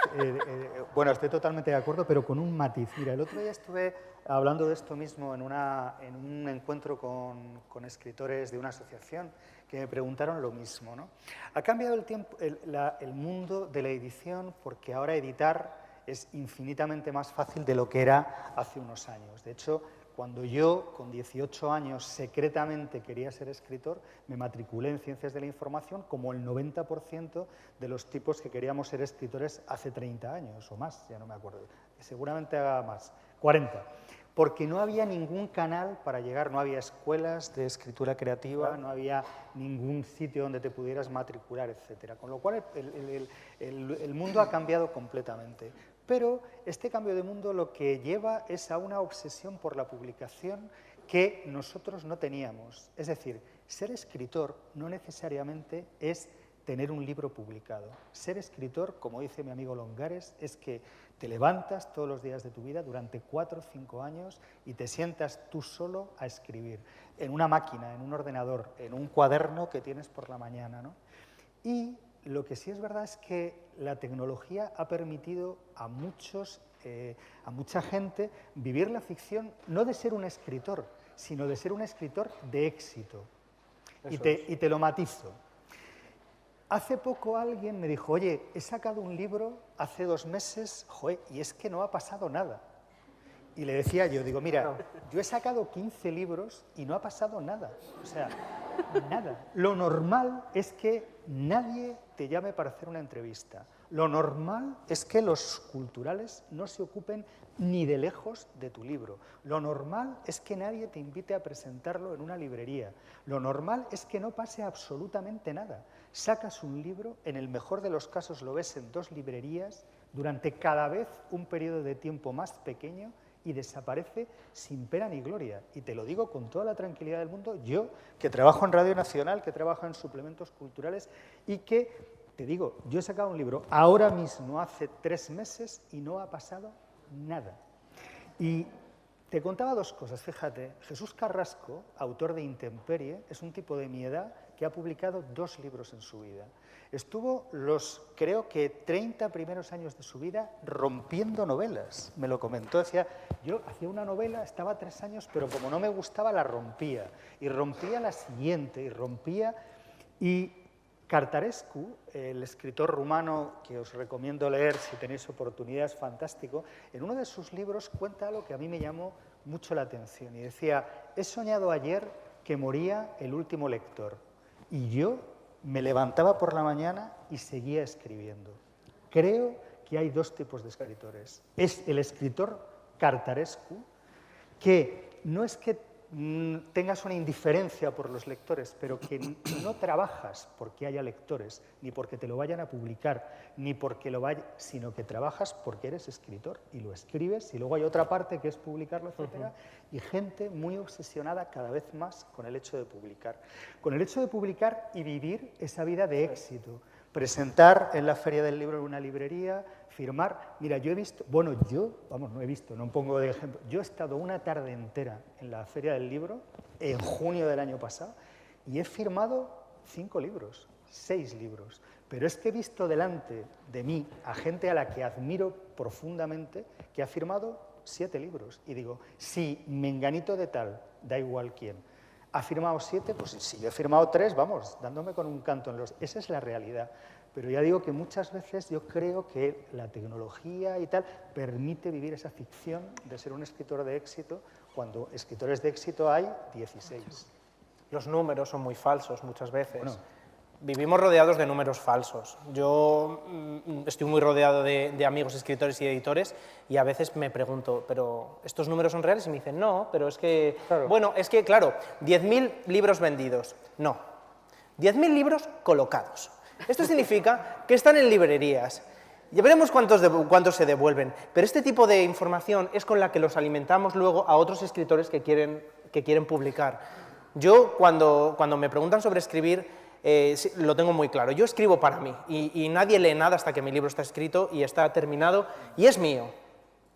bueno, estoy totalmente de acuerdo, pero con un matiz. Mira, el otro día estuve hablando de esto mismo en un encuentro con escritores de una asociación que me preguntaron lo mismo, ¿no? Ha cambiado el mundo de la edición porque ahora editar es infinitamente más fácil de lo que era hace unos años. De hecho, cuando yo, con 18 años, secretamente quería ser escritor, me matriculé en Ciencias de la Información como el 90% de los tipos que queríamos ser escritores hace 30 años o más, ya no me acuerdo, seguramente haga más, 40. Porque no había ningún canal para llegar, no había escuelas de escritura creativa, no había ningún sitio donde te pudieras matricular, etc. Con lo cual el mundo ha cambiado completamente. Pero este cambio de mundo lo que lleva es a una obsesión por la publicación que nosotros no teníamos. Es decir, ser escritor no necesariamente es tener un libro publicado. Ser escritor, como dice mi amigo Longares, es que te levantas todos los días de tu vida durante 4 o 5 años y te sientas tú solo a escribir, en una máquina, en un ordenador, en un cuaderno que tienes por la mañana, ¿no? Y lo que sí es verdad es que la tecnología ha permitido a mucha gente vivir la ficción no de ser un escritor, sino de ser un escritor de éxito. Y te lo matizo. Hace poco alguien me dijo, oye, he sacado un libro hace 2 meses, joder, y es que no ha pasado nada. Y le decía yo, digo, mira, yo he sacado 15 libros y no ha pasado nada. O sea, nada. Lo normal es que nadie te llame para hacer una entrevista. Lo normal es que los culturales no se ocupen ni de lejos de tu libro. Lo normal es que nadie te invite a presentarlo en una librería. Lo normal es que no pase absolutamente nada. Sacas un libro, en el mejor de los casos lo ves en 2 librerías, durante cada vez un periodo de tiempo más pequeño y desaparece sin pena ni gloria. Y te lo digo con toda la tranquilidad del mundo, yo que trabajo en Radio Nacional, que trabajo en suplementos culturales y que, te digo, yo he sacado un libro ahora mismo, hace 3 meses, y no ha pasado nada. Y Te contaba dos cosas, fíjate. Jesús Carrasco, autor de Intemperie, es un tipo de mi edad que ha publicado 2 libros en su vida. Estuvo los, creo que 30 primeros años de su vida rompiendo novelas. Me lo comentó, decía, yo hacía una novela, estaba 3 años, pero como no me gustaba la rompía. Y rompía la siguiente, y rompía. Y Cartarescu, el escritor rumano que os recomiendo leer si tenéis oportunidad, es fantástico, en uno de sus libros cuenta algo que a mí me llamó mucho la atención. Y decía, he soñado ayer que moría el último lector. Y yo me levantaba por la mañana y seguía escribiendo. Creo que hay 2 tipos de escritores. Es el escritor Cartarescu, que no es que tengas una indiferencia por los lectores, pero que no trabajas porque haya lectores, ni porque te lo vayan a publicar, ni porque lo vaya, sino que trabajas porque eres escritor y lo escribes, y luego hay otra parte que es publicarlo, etcétera, y gente muy obsesionada cada vez más con el hecho de publicar. Con el hecho de publicar y vivir esa vida de éxito. Presentar en la Feria del Libro en una librería, firmar. Mira, yo he visto, bueno, no he visto, no pongo de ejemplo, yo he estado una tarde entera en la Feria del Libro, en junio del año pasado, y he firmado 5 libros, 6 libros. Pero es que he visto delante de mí a gente a la que admiro profundamente que ha firmado 7 libros. Y digo, si menganito de tal, da igual quién, ha firmado 7, pues si yo he firmado 3, vamos, dándome con un canto en los... Esa es la realidad. Pero ya digo que muchas veces yo creo que la tecnología y tal permite vivir esa ficción de ser un escritor de éxito, cuando escritores de éxito hay 16. Los números son muy falsos muchas veces. Bueno. Vivimos rodeados de números falsos. Yo estoy muy rodeado de amigos escritores y editores y a veces me pregunto, ¿pero estos números son reales? Y me dicen, no, pero es que... Claro. Bueno, es que, claro, 10.000 libros vendidos. No. 10.000 libros colocados. Esto significa que están en librerías. Ya veremos cuántos se devuelven. Pero este tipo de información es con la que los alimentamos luego a otros escritores que quieren publicar. Yo, cuando me preguntan sobre escribir, lo tengo muy claro. Yo escribo para mí y nadie lee nada hasta que mi libro está escrito y está terminado y es mío.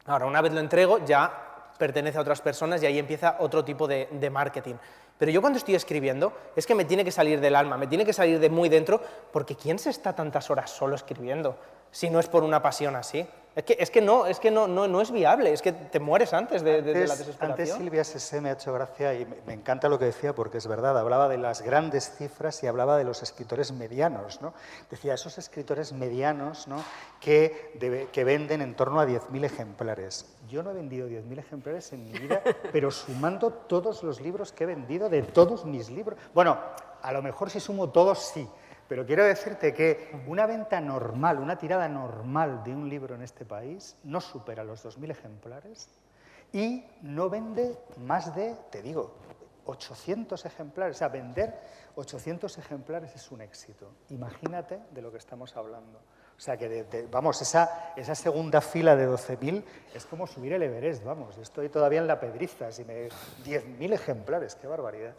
Ahora, una vez lo entrego, ya pertenece a otras personas y ahí empieza otro tipo de marketing. Pero yo cuando estoy escribiendo es que me tiene que salir del alma, me tiene que salir de muy dentro, porque ¿quién se está tantas horas solo escribiendo si no es por una pasión así? Es que no es viable, es que te mueres antes de la desesperación. Antes Silvia Sesé me ha hecho gracia y me encanta lo que decía porque es verdad, hablaba de las grandes cifras y hablaba de los escritores medianos, ¿no? Decía, esos escritores medianos, ¿no? que venden en torno a 10.000 ejemplares. Yo no he vendido 10.000 ejemplares en mi vida, pero sumando todos los libros que he vendido de todos mis libros. Bueno, a lo mejor si sumo todos, sí. Pero quiero decirte que una venta normal, una tirada normal de un libro en este país no supera los 2.000 ejemplares y no vende más de, te digo, 800 ejemplares. O sea, vender 800 ejemplares es un éxito. Imagínate de lo que estamos hablando. O sea, que, vamos, esa segunda fila de 12.000 es como subir el Everest, vamos. Estoy todavía en la pedriza, 10.000 ejemplares, qué barbaridad.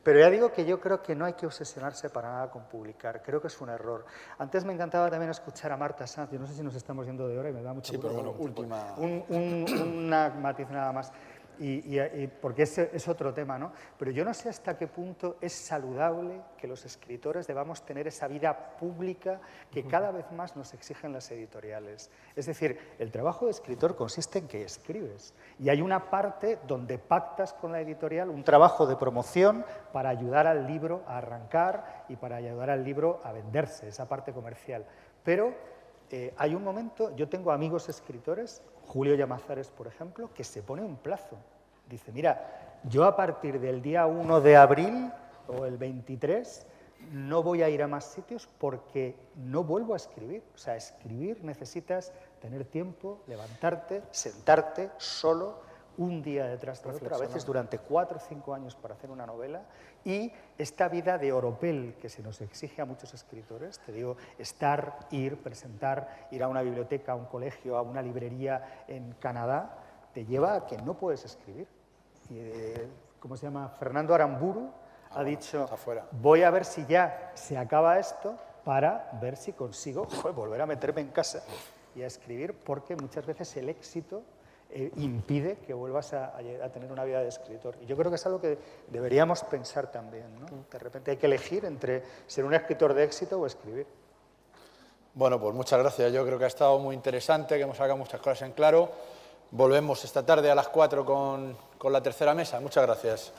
Pero ya digo que yo creo que no hay que obsesionarse para nada con publicar, creo que es un error. Antes me encantaba también escuchar a Marta Sanz, yo no sé si nos estamos yendo de hora y me da mucho gusto. Sí, pero bueno, última... Una matiz nada más, porque es otro tema, ¿no? Pero yo no sé hasta qué punto es saludable que los escritores debamos tener esa vida pública que cada vez más nos exigen las editoriales. Es decir, el trabajo de escritor consiste en que escribes y hay una parte donde pactas con la editorial un trabajo de promoción para ayudar al libro a arrancar y para ayudar al libro a venderse, esa parte comercial. Pero hay un momento, yo tengo amigos escritores, Julio Llamazares, por ejemplo, que se pone un plazo. Dice, mira, yo a partir del día 1 de abril o el 23 no voy a ir a más sitios porque no vuelvo a escribir. O sea, escribir necesitas tener tiempo, levantarte, sentarte solo un día detrás de otro, a veces durante 4 o 5 años para hacer una novela, y esta vida de oropel que se nos exige a muchos escritores, te digo, estar, ir, presentar, ir a una biblioteca, a un colegio, a una librería en Canadá, te lleva a que no puedes escribir. ¿Cómo se llama? Fernando Aramburu ha dicho, voy a ver si ya se acaba esto para ver si consigo volver a meterme en casa y a escribir, porque muchas veces el éxito impide que vuelvas a tener una vida de escritor. Y yo creo que es algo que deberíamos pensar también, ¿no? De repente hay que elegir entre ser un escritor de éxito o escribir. Bueno, pues muchas gracias. Yo creo que ha estado muy interesante, que hemos sacado muchas cosas en claro. Volvemos esta tarde a las 4 con la tercera mesa. Muchas gracias.